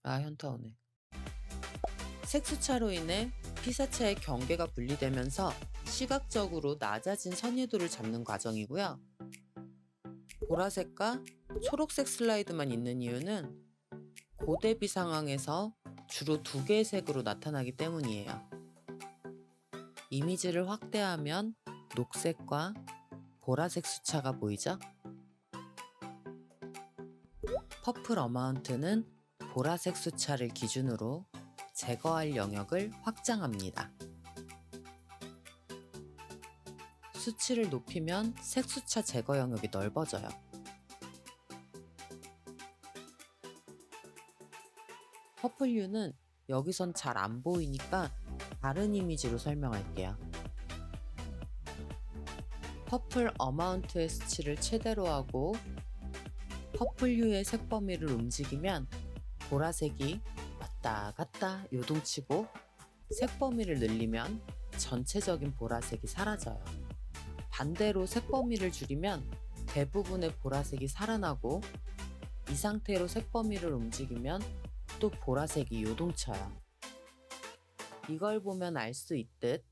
현타 오네. 색수차로 인해 피사체의 경계가 분리되면서 시각적으로 낮아진 선유도를 잡는 과정이고요. 보라색과 초록색 슬라이드만 있는 이유는 고대비 상황에서 주로 두 개의 색으로 나타나기 때문이에요. 이미지를 확대하면 녹색과 보라색 수차가 보이죠? 퍼플 어마운트는 보라색 수차를 기준으로 제거할 영역을 확장합니다. 수치를 높이면 색수차 제거 영역이 넓어져요. 퍼플유는 여기선 잘 안 보이니까 다른 이미지로 설명할게요. 퍼플 어마운트의 수치를 최대로 하고 퍼플유의 색 범위를 움직이면 보라색이 왔다 갔다 요동치고 색 범위를 늘리면 전체적인 보라색이 사라져요. 반대로 색 범위를 줄이면 대부분의 보라색이 살아나고 이 상태로 색 범위를 움직이면 또 보라색이 요동쳐요. 이걸 보면 알 수 있듯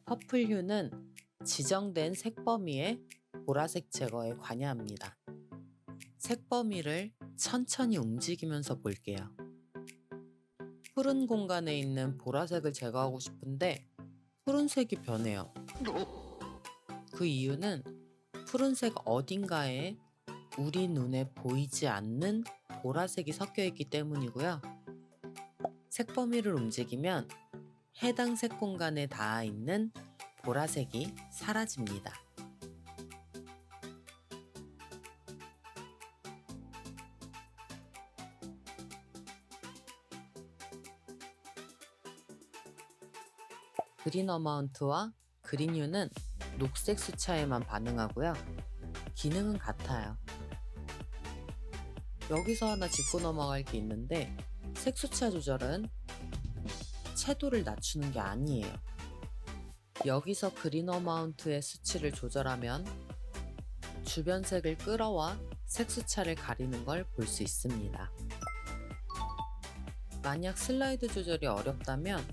퍼플휴는 지정된 색 범위의 보라색 제거에 관여합니다. 색 범위를 천천히 움직이면서 볼게요. 푸른 공간에 있는 보라색을 제거하고 싶은데 푸른색이 변해요. 그 이유는 푸른색 어딘가에 우리 눈에 보이지 않는 보라색이 섞여 있기 때문이고요. 색 범위를 움직이면 해당 색 공간에 닿아 있는 보라색이 사라집니다. 그린 어마운트와 그린휴는 녹색 수차에만 반응하고요. 기능은 같아요. 여기서 하나 짚고 넘어갈 게 있는데 색수차 조절은 채도를 낮추는 게 아니에요. 여기서 그린 어마운트의 수치를 조절하면 주변 색을 끌어와 색수차를 가리는 걸 볼 수 있습니다. 만약 슬라이드 조절이 어렵다면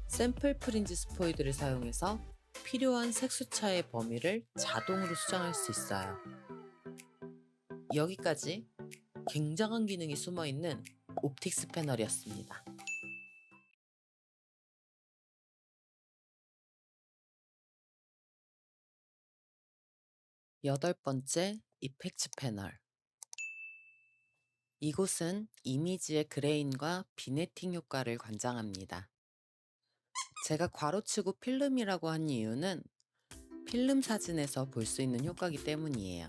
샘플 프린지 스포이드를 사용해서 필요한 색수차의 범위를 자동으로 수정할 수 있어요. 여기까지 굉장한 기능이 숨어있는 옵틱스 패널이었습니다. 여덟 번째, 이펙트 패널. 이곳은 이미지의 그레인과 비네팅 효과를 관장합니다. 제가 괄호치고 필름이라고 한 이유는 필름 사진에서 볼 수 있는 효과이기 때문이에요.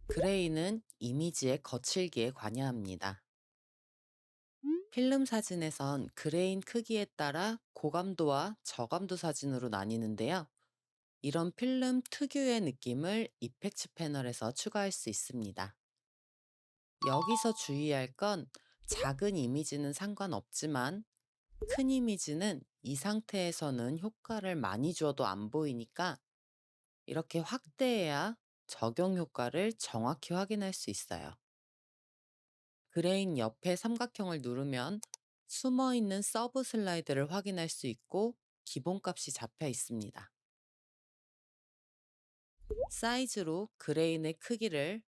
그레이는 이미지의 거칠기에 관여합니다. 필름 사진에선 그레인 크기에 따라 고감도와 저감도 사진으로 나뉘는데요. 이런 필름 특유의 느낌을 이펙트 패널에서 추가할 수 있습니다. 여기서 주의할 건 작은 이미지는 상관없지만 큰 이미지는 이 상태에서는 효과를 많이 줘도 안 보이니까 이렇게 확대해야 적용 효과를 정확히 확인할 수 있어요. 그레인 옆에 삼각형을 누르면 숨어있는 서브 슬라이드를 확인할 수 있고 기본값이 잡혀 있습니다. 사이즈로 그레인의 크기를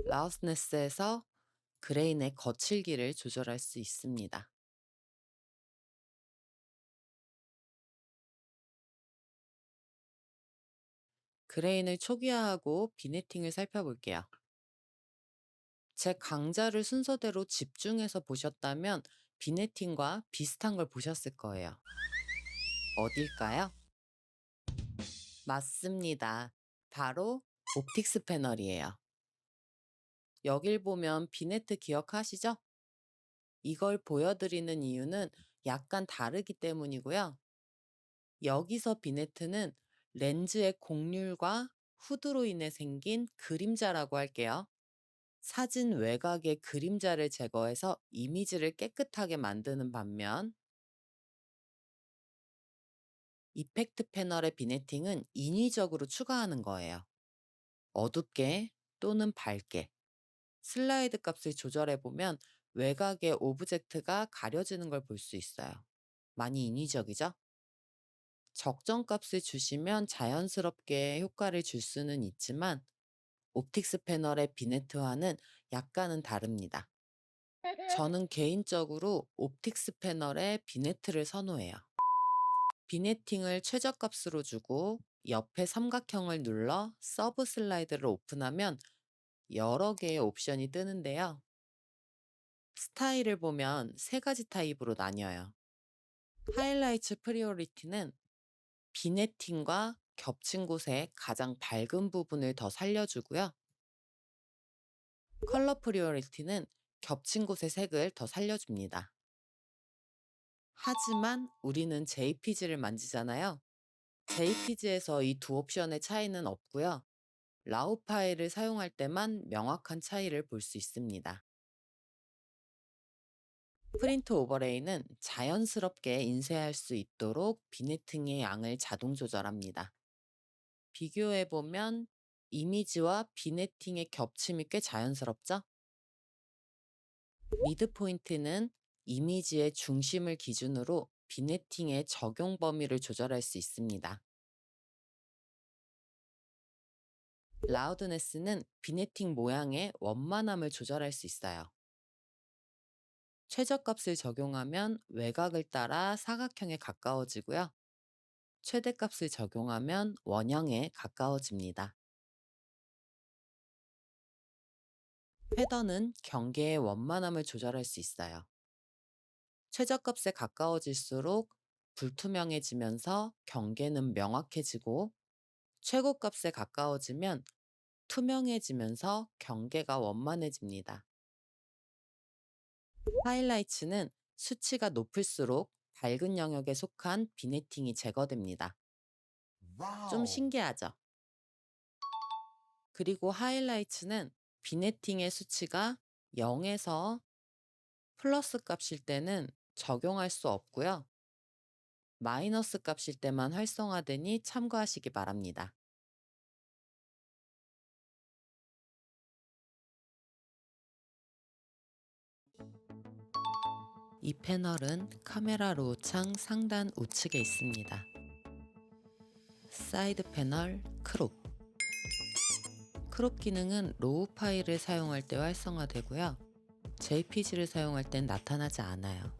라우스네스에서 그레인의 거칠기를 조절할 수 있습니다. 그레인을 초기화하고 비네팅을 살펴볼게요. 제 강좌를 순서대로 집중해서 보셨다면 비네팅과 비슷한 걸 보셨을 거예요. 어딜까요? 맞습니다. 바로 옵틱스 패널이에요. 여길 보면 비네트 기억하시죠? 이걸 보여드리는 이유는 약간 다르기 때문이고요. 여기서 비네트는 렌즈의 곡률과 후드로 인해 생긴 그림자라고 할게요. 사진 외곽의 그림자를 제거해서 이미지를 깨끗하게 만드는 반면 이펙트 패널의 비네팅은 인위적으로 추가하는 거예요. 어둡게 또는 밝게 슬라이드 값을 조절해보면 외곽의 오브젝트가 가려지는 걸 볼 수 있어요. 많이 인위적이죠? 적정 값을 주시면 자연스럽게 효과를 줄 수는 있지만 옵틱스 패널의 비네트와는 약간은 다릅니다. 저는 개인적으로 옵틱스 패널의 비네트를 선호해요. 비네팅을 최저값으로 주고 옆에 삼각형을 눌러 서브 슬라이드를 오픈하면 여러 개의 옵션이 뜨는데요. 스타일을 보면 세 가지 타입으로 나뉘어요. 하이라이트 프리오리티는 비네팅과 겹친 곳의 가장 밝은 부분을 더 살려주고요. 컬러 프리오리티는 겹친 곳의 색을 더 살려줍니다. 하지만 우리는 JPG를 만지잖아요. JPG에서 이 두 옵션의 차이는 없고요. 라우 파일을 사용할 때만 명확한 차이를 볼 수 있습니다. 프린트 오버레이는 자연스럽게 인쇄할 수 있도록 비네팅의 양을 자동 조절합니다. 비교해보면 이미지와 비네팅의 겹침이 꽤 자연스럽죠? 미드 포인트는 이미지의 중심을 기준으로 비네팅의 적용 범위를 조절할 수 있습니다. 라우드네스는 비네팅 모양의 원만함을 조절할 수 있어요. 최저값을 적용하면 외곽을 따라 사각형에 가까워지고요. 최대값을 적용하면 원형에 가까워집니다. 패던은 경계의 원만함을 조절할 수 있어요. 최저값에 가까워질수록 불투명해지면서 경계는 명확해지고 최고값에 가까워지면 투명해지면서 경계가 원만해집니다. 하이라이트는 수치가 높을수록 밝은 영역에 속한 비네팅이 제거됩니다. 좀 신기하죠? 그리고 하이라이트는 비네팅의 수치가 0에서 플러스 값일 때는 적용할 수 없고요. 마이너스 값일 때만 활성화되니 참고하시기 바랍니다. 이 패널은 카메라 로우 창 상단 우측에 있습니다. 사이드 패널 크롭. 크롭 기능은 로우 파일을 사용할 때 활성화되고요. JPG를 사용할 땐 나타나지 않아요.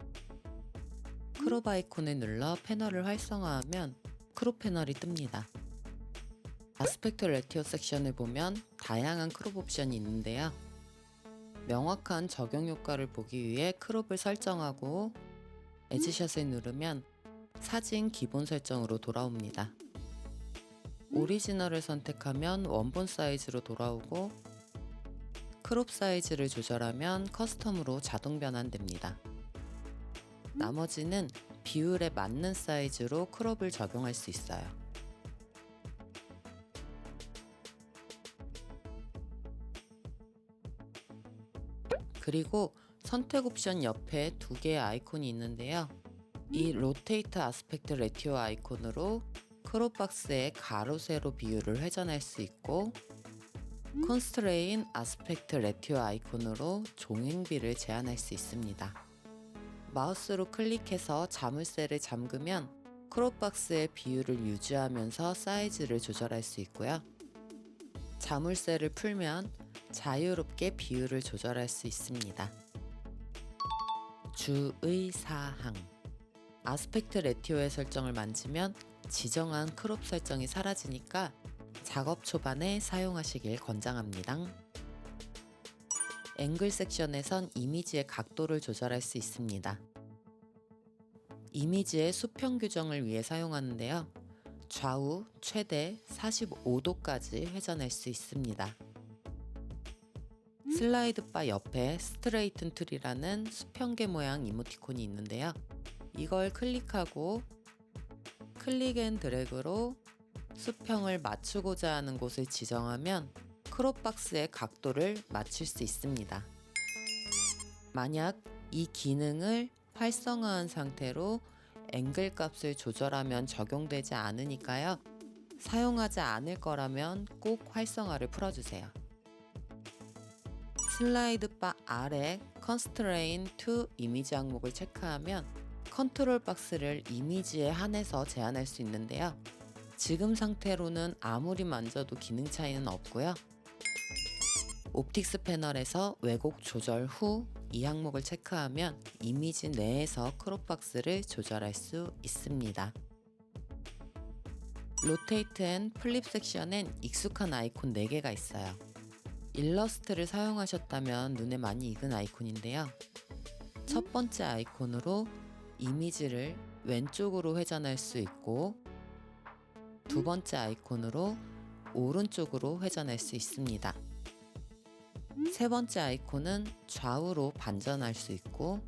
크롭 아이콘을 눌러 패널을 활성화하면 크롭 패널이 뜹니다. 아스펙트 레티오 섹션을 보면 다양한 크롭 옵션이 있는데요. 명확한 적용 효과를 보기 위해 크롭을 설정하고 에지샷을 누르면 사진 기본 설정으로 돌아옵니다. 오리지널을 선택하면 원본 사이즈로 돌아오고 크롭 사이즈를 조절하면 커스텀으로 자동 변환됩니다. 나머지는 비율에 맞는 사이즈로 크롭을 적용할 수 있어요. 그리고 선택 옵션 옆에 두 개의 아이콘이 있는데요. 이 로테이트 아스펙트 레티오 아이콘으로 크롭 박스의 가로 세로 비율을 회전할 수 있고 컨스트레인 아스펙트 레티오 아이콘으로 종횡비를 제한할 수 있습니다. 마우스로 클릭해서 자물쇠를 잠그면 크롭 박스의 비율을 유지하면서 사이즈를 조절할 수 있고요. 자물쇠를 풀면 자유롭게 비율을 조절할 수 있습니다. 주의사항: 아스펙트 레티오의 설정을 만지면 지정한 크롭 설정이 사라지니까 작업 초반에 사용하시길 권장합니다. 앵글 섹션에선 이미지의 각도를 조절할 수 있습니다. 이미지의 수평 규정을 위해 사용하는데요. 좌우 최대 45도까지 회전할 수 있습니다. 슬라이드 바 옆에 스트레이튼 툴이라는 수평계 모양 이모티콘이 있는데요. 이걸 클릭하고 클릭 앤 드래그로 수평을 맞추고자 하는 곳을 지정하면 크롭 박스의 각도를 맞출 수 있습니다. 만약 이 기능을 활성화한 상태로 앵글 값을 조절하면 적용되지 않으니까요. 사용하지 않을 거라면 꼭 활성화를 풀어주세요. 슬라이드 바 아래 Constrain to 이미지 항목을 체크하면 컨트롤 박스를 이미지에 한해서 제한할 수 있는데요. 지금 상태로는 아무리 만져도 기능 차이는 없고요. 옵틱스 패널에서 왜곡 조절 후 이 항목을 체크하면 이미지 내에서 크롭 박스를 조절할 수 있습니다. 로테이트 앤 플립 섹션엔 익숙한 아이콘 4개가 있어요. 일러스트를 사용하셨다면 눈에 많이 익은 아이콘인데요. 첫 번째 아이콘으로 이미지를 왼쪽으로 회전할 수 있고 두 번째 아이콘으로 오른쪽으로 회전할 수 있습니다. 세 번째 아이콘은 좌우로 반전할 수 있고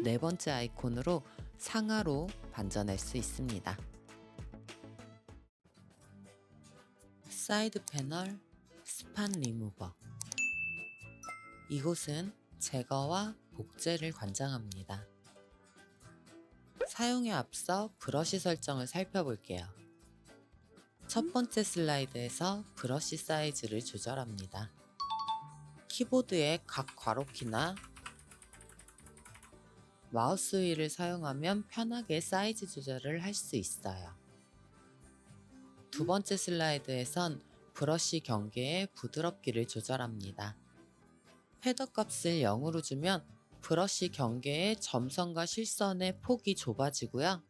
네 번째 아이콘으로 상하로 반전할 수 있습니다. 사이드 패널 스판 리무버. 이곳은 제거와 복제를 관장합니다. 사용에 앞서 브러쉬 설정을 살펴볼게요. 첫 번째 슬라이드에서 브러쉬 사이즈를 조절합니다. 키보드의 각 괄호키나 마우스 휠을 사용하면 편하게 사이즈 조절을 할 수 있어요. 두 번째 슬라이드에선 브러쉬 경계의 부드럽기를 조절합니다. 패더 값을 0으로 주면 브러쉬 경계의 점선과 실선의 폭이 좁아지고요.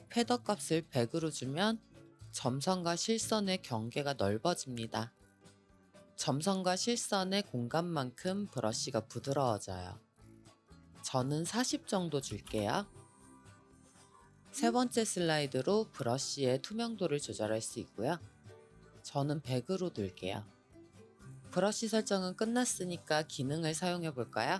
패더 값을 100으로 주면 점선과 실선의 경계가 넓어집니다. 점선과 실선의 공간만큼 브러쉬가 부드러워져요. 저는 40 정도 줄게요. 세 번째 슬라이드로 브러쉬의 투명도를 조절할 수 있고요. 저는 100으로 둘게요. 브러쉬 설정은 끝났으니까 기능을 사용해 볼까요?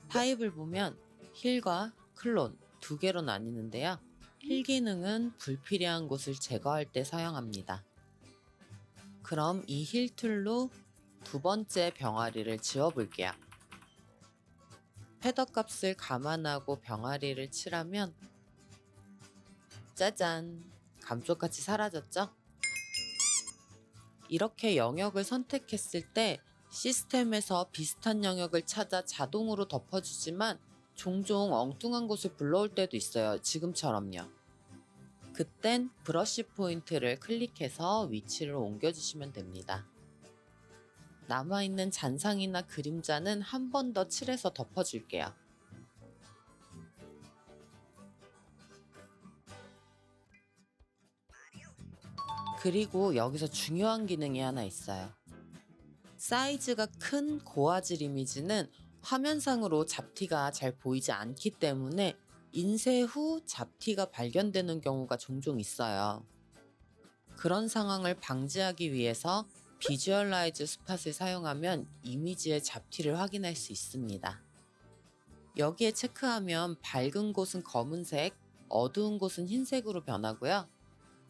타입을 보면 힐과 클론 두 개로 나뉘는데요. 힐 기능은 불필요한 곳을 제거할 때 사용합니다. 그럼 이 힐 툴로 두 번째 병아리를 지워볼게요. 패더 값을 감안하고 병아리를 칠하면 짜잔! 감쪽같이 사라졌죠? 이렇게 영역을 선택했을 때 시스템에서 비슷한 영역을 찾아 자동으로 덮어주지만 종종 엉뚱한 곳을 불러올 때도 있어요. 지금처럼요. 그땐 브러쉬 포인트를 클릭해서 위치를 옮겨주시면 됩니다. 남아있는 잔상이나 그림자는 한 번 더 칠해서 덮어줄게요. 그리고 여기서 중요한 기능이 하나 있어요. 사이즈가 큰 고화질 이미지는 화면상으로 잡티가 잘 보이지 않기 때문에 인쇄 후 잡티가 발견되는 경우가 종종 있어요. 그런 상황을 방지하기 위해서 비주얼라이즈 스팟을 사용하면 이미지의 잡티를 확인할 수 있습니다. 여기에 체크하면 밝은 곳은 검은색, 어두운 곳은 흰색으로 변하고요.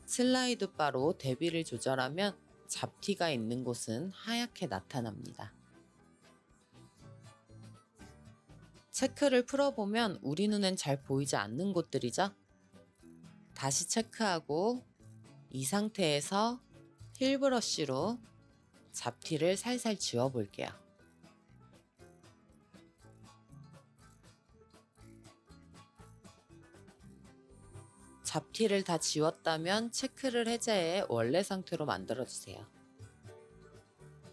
슬라이드 바로 대비를 조절하면 잡티가 있는 곳은 하얗게 나타납니다. 체크를 풀어보면 우리 눈엔 잘 보이지 않는 곳들이죠. 다시 체크하고 이 상태에서 힐 브러쉬로 잡티를 살살 지워볼게요. 잡티를 다 지웠다면 체크를 해제해 원래 상태로 만들어주세요.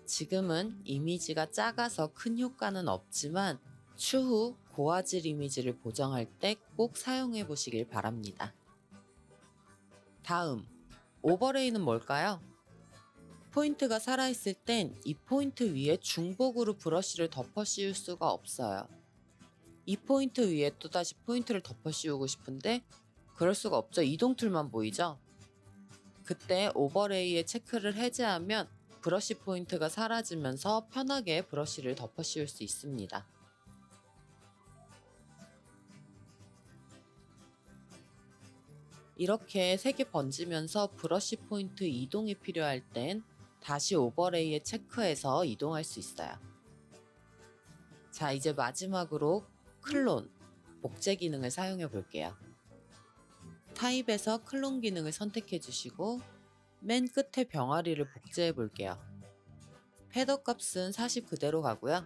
지금은 이미지가 작아서 큰 효과는 없지만 추후 고화질 이미지를 보정할 때 꼭 사용해 보시길 바랍니다. 다음, 오버레이는 뭘까요? 포인트가 살아있을 땐 이 포인트 위에 중복으로 브러쉬를 덮어 씌울 수가 없어요. 이 포인트 위에 또다시 포인트를 덮어 씌우고 싶은데 그럴 수가 없죠. 이동 툴만 보이죠? 그때 오버레이의 체크를 해제하면 브러쉬 포인트가 사라지면서 편하게 브러쉬를 덮어 씌울 수 있습니다. 이렇게 색이 번지면서 브러쉬 포인트 이동이 필요할 땐 다시 오버레이에 체크해서 이동할 수 있어요. 자, 이제 마지막으로 클론, 복제 기능을 사용해 볼게요. 타입에서 클론 기능을 선택해 주시고 맨 끝에 병아리를 복제해 볼게요. 헤더 값은 40 그대로 가고요.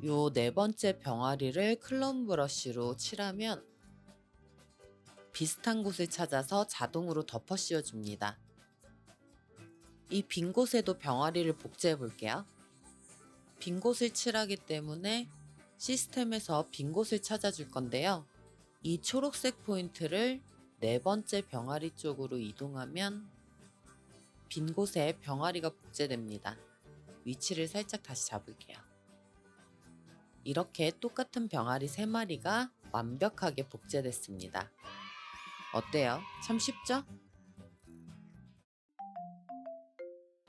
요 네 번째 병아리를 클론 브러쉬로 칠하면 비슷한 곳을 찾아서 자동으로 덮어 씌워줍니다. 이 빈 곳에도 병아리를 복제해 볼게요. 빈 곳을 칠하기 때문에 시스템에서 빈 곳을 찾아줄 건데요. 이 초록색 포인트를 네 번째 병아리 쪽으로 이동하면 빈 곳에 병아리가 복제됩니다. 위치를 살짝 다시 잡을게요. 이렇게 똑같은 병아리 3마리가 완벽하게 복제됐습니다. 어때요? 참 쉽죠?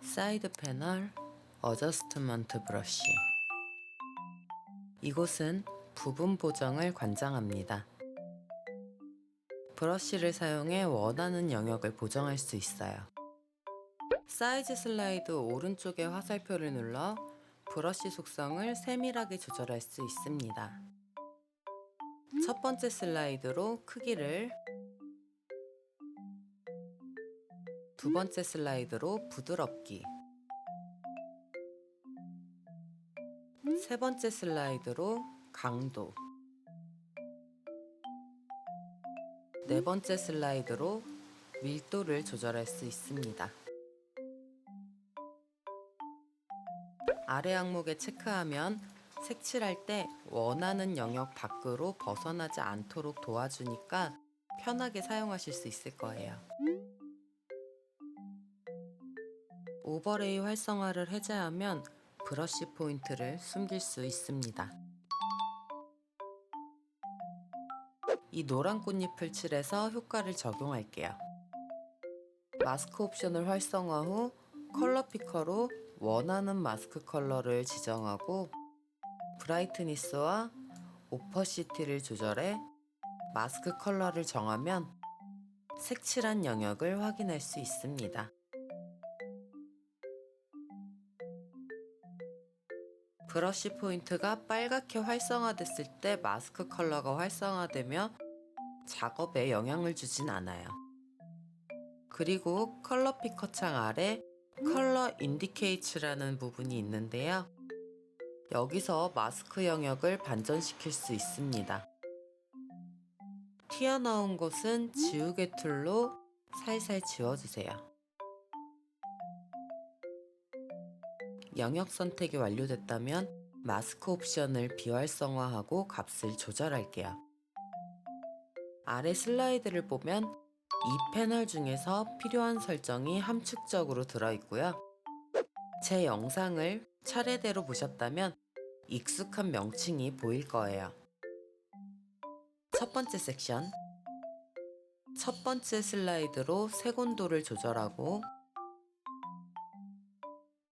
사이드 패널 어저스트먼트 브러쉬. 이곳은 부분 보정을 관장합니다. 브러쉬를 사용해 원하는 영역을 보정할 수 있어요. 사이즈 슬라이드 오른쪽의 화살표를 눌러 브러쉬 속성을 세밀하게 조절할 수 있습니다. 첫 번째 슬라이드로 크기를, 두 번째 슬라이드로 부드럽기, 세 번째 슬라이드로 강도, 네 번째 슬라이드로 밀도를 조절할 수 있습니다. 아래 항목에 체크하면 색칠할 때 원하는 영역 밖으로 벗어나지 않도록 도와주니까 편하게 사용하실 수 있을 거예요. 오버레이 활성화를 해제하면 브러쉬 포인트를 숨길 수 있습니다. 이 노란 꽃잎을 칠해서 효과를 적용할게요. 마스크 옵션을 활성화 후 컬러 피커로 원하는 마스크 컬러를 지정하고 브라이트니스와 오퍼시티를 조절해 마스크 컬러를 정하면 색칠한 영역을 확인할 수 있습니다. 브러쉬 포인트가 빨갛게 활성화됐을 때 마스크 컬러가 활성화되며 작업에 영향을 주진 않아요. 그리고 컬러 피커 창 아래 컬러 인디케이츠라는 부분이 있는데요. 여기서 마스크 영역을 반전시킬 수 있습니다. 튀어나온 곳은 지우개 툴로 살살 지워주세요. 영역 선택이 완료됐다면 마스크 옵션을 비활성화하고 값을 조절할게요. 아래 슬라이드를 보면 이 패널 중에서 필요한 설정이 함축적으로 들어있고요. 제 영상을 차례대로 보셨다면 익숙한 명칭이 보일 거예요. 첫 번째 섹션. 첫 번째 슬라이드로 색온도를 조절하고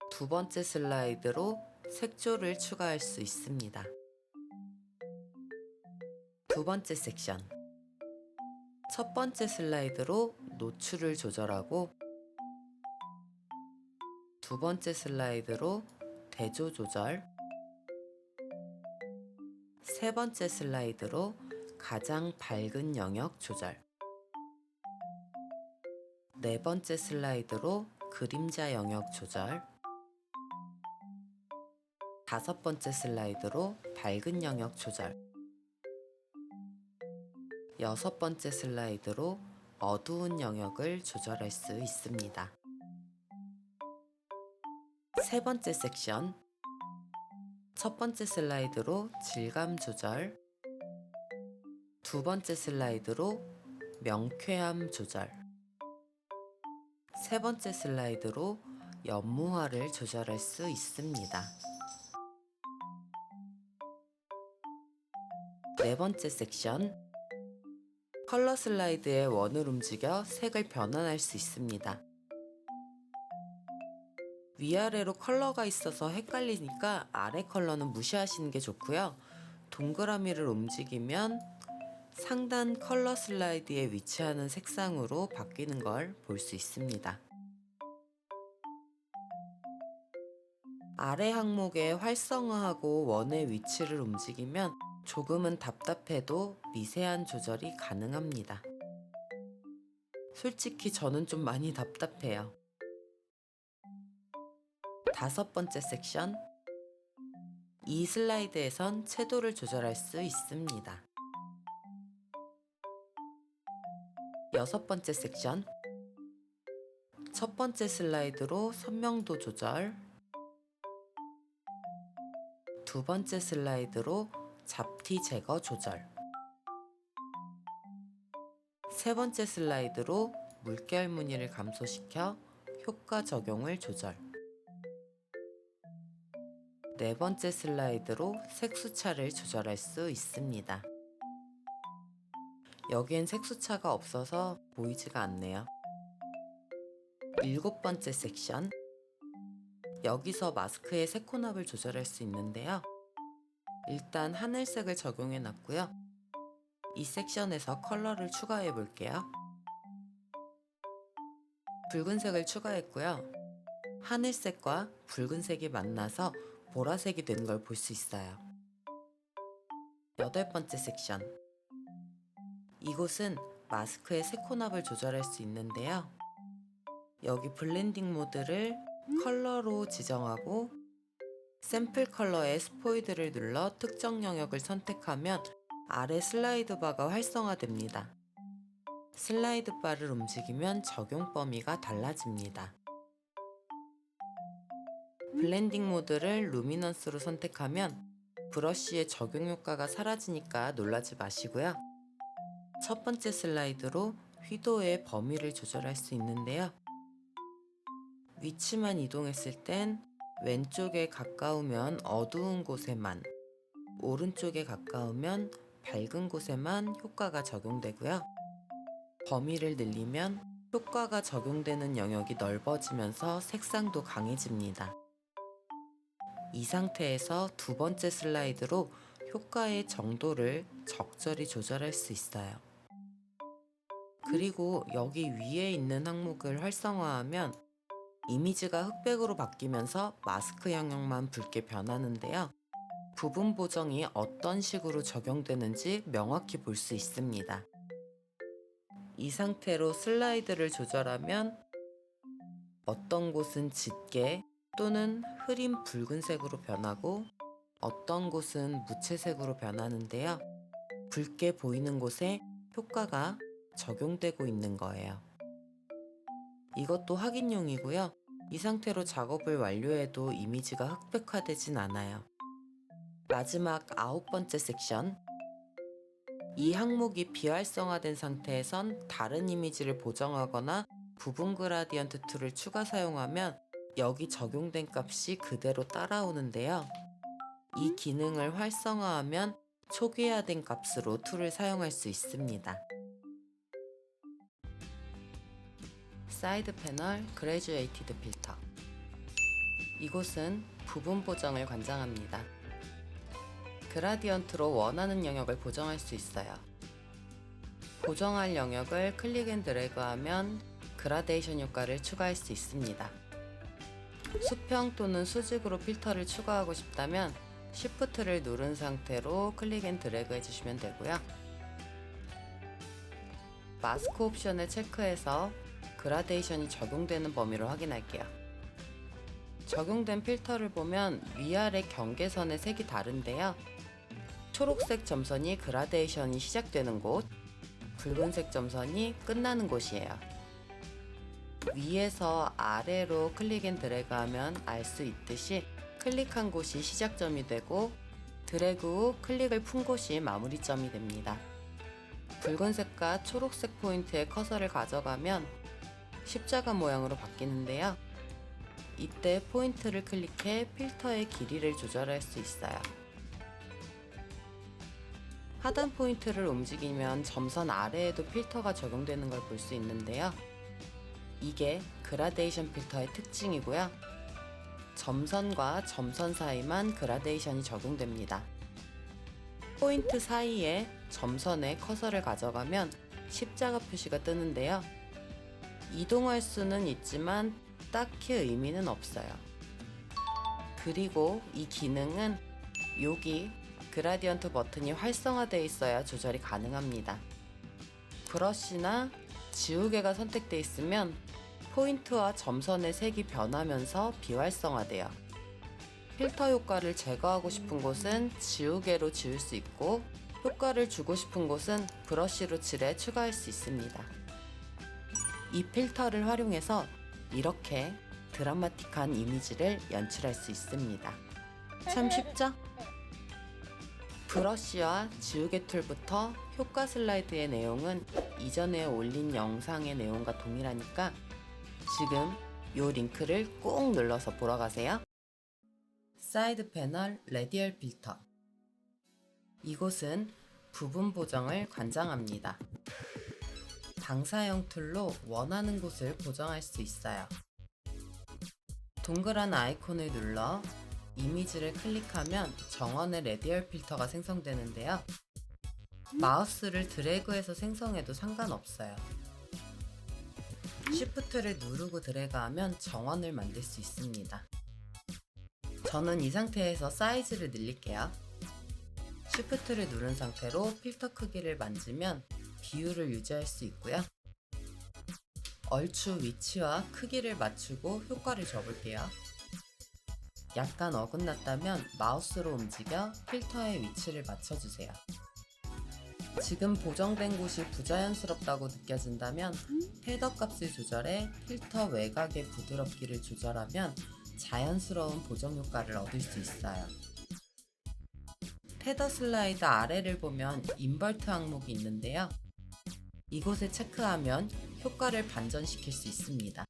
두 번째 슬라이드로 색조를 추가할 수 있습니다. 두 번째 섹션. 첫 번째 슬라이드로 노출을 조절하고 두 번째 슬라이드로 대조 조절, 세 번째 슬라이드로 가장 밝은 영역 조절, 네 번째 슬라이드로 그림자 영역 조절, 다섯 번째 슬라이드로 밝은 영역 조절, 여섯 번째 슬라이드로 어두운 영역을 조절할 수 있습니다. 세 번째 섹션. 첫 번째 슬라이드로 질감 조절, 두 번째 슬라이드로 명쾌함 조절, 세 번째 슬라이드로 연무화를 조절할 수 있습니다. 네 번째 섹션. 컬러 슬라이드의 원을 움직여 색을 변환할 수 있습니다. 위아래로 컬러가 있어서 헷갈리니까 아래 컬러는 무시하시는 게 좋고요. 동그라미를 움직이면 상단 컬러 슬라이드에 위치하는 색상으로 바뀌는 걸 볼 수 있습니다. 아래 항목에 활성화하고 원의 위치를 움직이면 조금은 답답해도 미세한 조절이 가능합니다. 솔직히 저는 좀 많이 답답해요. 다섯 번째 섹션. 이 슬라이드에선 채도를 조절할 수 있습니다. 여섯 번째 섹션. 첫 번째 슬라이드로 선명도 조절, 두 번째 슬라이드로 잡티 제거 조절, 세 번째 슬라이드로 물결 무늬를 감소시켜 효과 적용을 조절, 네 번째 슬라이드로 색수차를 조절할 수 있습니다. 여기엔 색수차가 없어서 보이지가 않네요. 일곱 번째 섹션. 여기서 마스크의 색혼합을 조절할 수 있는데요. 일단 하늘색을 적용해 놨고요. 이 섹션에서 컬러를 추가해 볼게요. 붉은색을 추가했고요. 하늘색과 붉은색이 만나서 보라색이 된 걸 볼 수 있어요. 여덟 번째 섹션. 이곳은 마스크의 색혼합을 조절할 수 있는데요. 여기 블렌딩 모드를 컬러로 지정하고 샘플 컬러의 스포이드를 눌러 특정 영역을 선택하면 아래 슬라이드 바가 활성화됩니다. 슬라이드 바를 움직이면 적용 범위가 달라집니다. 블렌딩 모드를 루미넌스로 선택하면 브러쉬의 적용 효과가 사라지니까 놀라지 마시고요. 첫 번째 슬라이드로 휘도의 범위를 조절할 수 있는데요. 위치만 이동했을 땐 왼쪽에 가까우면 어두운 곳에만, 오른쪽에 가까우면 밝은 곳에만 효과가 적용되고요. 범위를 늘리면 효과가 적용되는 영역이 넓어지면서 색상도 강해집니다. 이 상태에서 두 번째 슬라이드로 효과의 정도를 적절히 조절할 수 있어요. 그리고 여기 위에 있는 항목을 활성화하면 이미지가 흑백으로 바뀌면서 마스크 영역만 붉게 변하는데요. 부분 보정이 어떤 식으로 적용되는지 명확히 볼 수 있습니다. 이 상태로 슬라이드를 조절하면 어떤 곳은 짙게 또는 흐린 붉은색으로 변하고 어떤 곳은 무채색으로 변하는데요. 붉게 보이는 곳에 효과가 적용되고 있는 거예요. 이것도 확인용이고요. 이 상태로 작업을 완료해도 이미지가 흑백화되진 않아요. 마지막 아홉 번째 섹션. 이 항목이 비활성화된 상태에선 다른 이미지를 보정하거나 부분 그라디언트 툴을 추가 사용하면 여기 적용된 값이 그대로 따라오는데요. 이 기능을 활성화하면 초기화된 값으로 툴을 사용할 수 있습니다. 사이드 패널 그래듀에이티드 필터. 이곳은 부분 보정을 관장합니다. 그라디언트로 원하는 영역을 보정할 수 있어요. 보정할 영역을 클릭 앤 드래그하면 그라데이션 효과를 추가할 수 있습니다. 수평 또는 수직으로 필터를 추가하고 싶다면 Shift를 누른 상태로 클릭 앤 드래그 해주시면 되고요. 마스크 옵션을 체크해서 그라데이션이 적용되는 범위를 확인할게요. 적용된 필터를 보면 위아래 경계선의 색이 다른데요. 초록색 점선이 그라데이션이 시작되는 곳, 붉은색 점선이 끝나는 곳이에요. 위에서 아래로 클릭 앤 드래그 하면 알 수 있듯이 클릭한 곳이 시작점이 되고 드래그 후 클릭을 푼 곳이 마무리점이 됩니다. 붉은색과 초록색 포인트에 커서를 가져가면 십자가 모양으로 바뀌는데요. 이때 포인트를 클릭해 필터의 길이를 조절할 수 있어요. 하단 포인트를 움직이면 점선 아래에도 필터가 적용되는 걸 볼 수 있는데요. 이게 그라데이션 필터의 특징이고요. 점선과 점선 사이만 그라데이션이 적용됩니다. 포인트 사이에 점선에 커서를 가져가면 십자가 표시가 뜨는데요. 이동할 수는 있지만 딱히 의미는 없어요. 그리고 이 기능은 여기 그라디언트 버튼이 활성화되어 있어야 조절이 가능합니다. 브러쉬나 지우개가 선택되어 있으면 포인트와 점선의 색이 변하면서 비활성화돼요. 필터 효과를 제거하고 싶은 곳은 지우개로 지울 수 있고 효과를 주고 싶은 곳은 브러쉬로 칠해 추가할 수 있습니다. 이 필터를 활용해서 이렇게 드라마틱한 이미지를 연출할 수 있습니다. 참 쉽죠? 브러쉬와 지우개 툴부터 효과 슬라이드의 내용은 이전에 올린 영상의 내용과 동일하니까 지금 이 링크를 꾹 눌러서 보러 가세요. 사이드 패널 레디얼 필터. 이곳은 부분 보정을 관장합니다. 방사형 툴로 원하는 곳을 보정할 수 있어요. 동그란 아이콘을 눌러 이미지를 클릭하면 정원의 레디얼 필터가 생성되는데요. 마우스를 드래그해서 생성해도 상관없어요. Shift를 누르고 드래그하면 정원을 만들 수 있습니다. 저는 이 상태에서 사이즈를 늘릴게요. Shift를 누른 상태로 필터 크기를 만지면 비율을 유지할 수 있고요. 얼추 위치와 크기를 맞추고 효과를 줘볼게요. 약간 어긋났다면 마우스로 움직여 필터의 위치를 맞춰주세요. 지금 보정된 곳이 부자연스럽다고 느껴진다면 헤더 값을 조절해 필터 외곽의 부드럽기를 조절하면 자연스러운 보정 효과를 얻을 수 있어요. 헤더 슬라이드 아래를 보면 인버트 항목이 있는데요. 이곳에 체크하면 효과를 반전시킬 수 있습니다.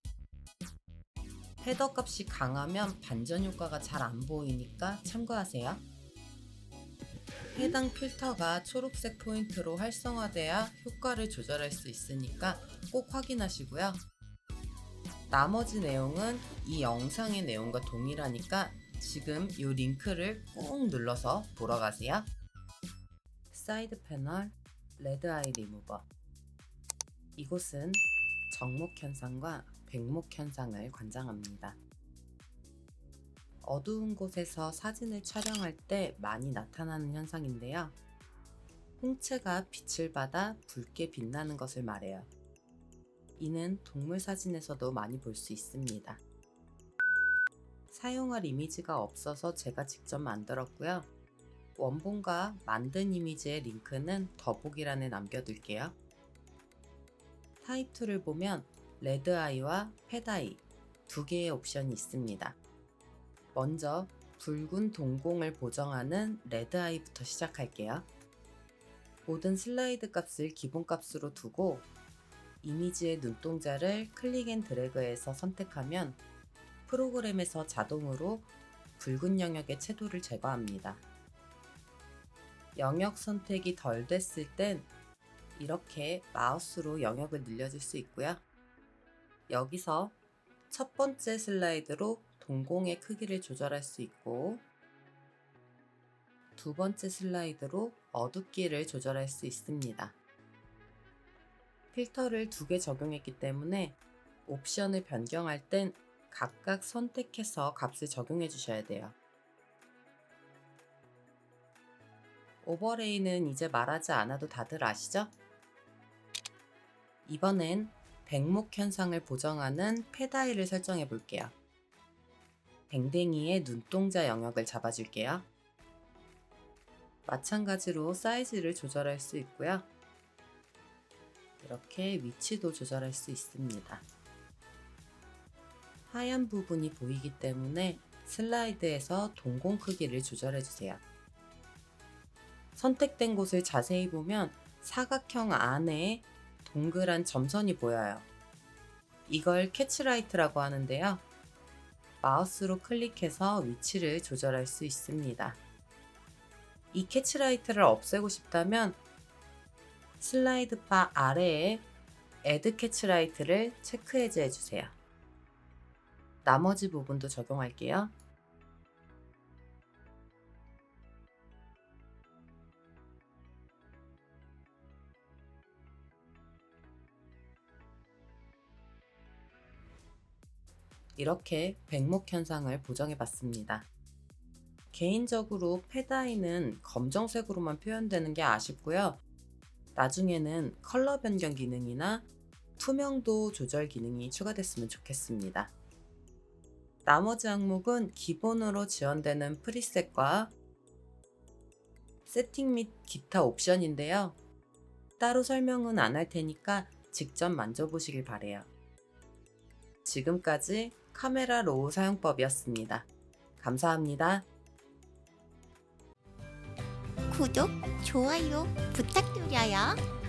헤더 값이 강하면 반전 효과가 잘 안 보이니까 참고하세요. 해당 필터가 초록색 포인트로 활성화돼야 효과를 조절할 수 있으니까 꼭 확인하시고요. 나머지 내용은 이 영상의 내용과 동일하니까 지금 이 링크를 꾹 눌러서 보러 가세요. 사이드 패널 레드 아이 리무버. 이곳은 정목 현상과 백목 현상을 관장합니다. 어두운 곳에서 사진을 촬영할 때 많이 나타나는 현상인데요. 홍채가 빛을 받아 붉게 빛나는 것을 말해요. 이는 동물 사진에서도 많이 볼 수 있습니다. 사용할 이미지가 없어서 제가 직접 만들었고요. 원본과 만든 이미지의 링크는 더보기란에 남겨둘게요. 타입 툴을 보면 레드아이와 패드아이 두 개의 옵션이 있습니다. 먼저 붉은 동공을 보정하는 레드아이부터 시작할게요. 모든 슬라이드 값을 기본값으로 두고 이미지의 눈동자를 클릭 앤 드래그해서 선택하면 프로그램에서 자동으로 붉은 영역의 채도를 제거합니다. 영역 선택이 덜 됐을 땐 이렇게 마우스로 영역을 늘려줄 수 있고요. 여기서 첫 번째 슬라이드로 동공의 크기를 조절할 수 있고 두 번째 슬라이드로 어둡기를 조절할 수 있습니다. 필터를 2개 적용했기 때문에 옵션을 변경할 땐 각각 선택해서 값을 적용해 주셔야 돼요. 오버레이는 이제 말하지 않아도 다들 아시죠? 이번엔 백목 현상을 보정하는 패다이를 설정해 볼게요. 댕댕이의 눈동자 영역을 잡아줄게요. 마찬가지로 사이즈를 조절할 수 있고요. 이렇게 위치도 조절할 수 있습니다. 하얀 부분이 보이기 때문에 슬라이드에서 동공 크기를 조절해 주세요. 선택된 곳을 자세히 보면 사각형 안에 동그란 점선이 보여요. 이걸 캐치라이트라고 하는데요. 마우스로 클릭해서 위치를 조절할 수 있습니다. 이 캐치라이트를 없애고 싶다면 슬라이드 바 아래에 Add 캐치라이트를 체크 해제해 주세요. 나머지 부분도 적용할게요. 이렇게 백목 현상을 보정해 봤습니다. 개인적으로 패다이는 검정색으로만 표현되는 게 아쉽고요. 나중에는 컬러 변경 기능이나 투명도 조절 기능이 추가됐으면 좋겠습니다. 나머지 항목은 기본으로 지원되는 프리셋과 세팅 및 기타 옵션인데요. 따로 설명은 안 할 테니까 직접 만져보시길 바래요. 지금까지 카메라 로우 사용법이었습니다. 감사합니다. 구독, 좋아요 부탁드려요.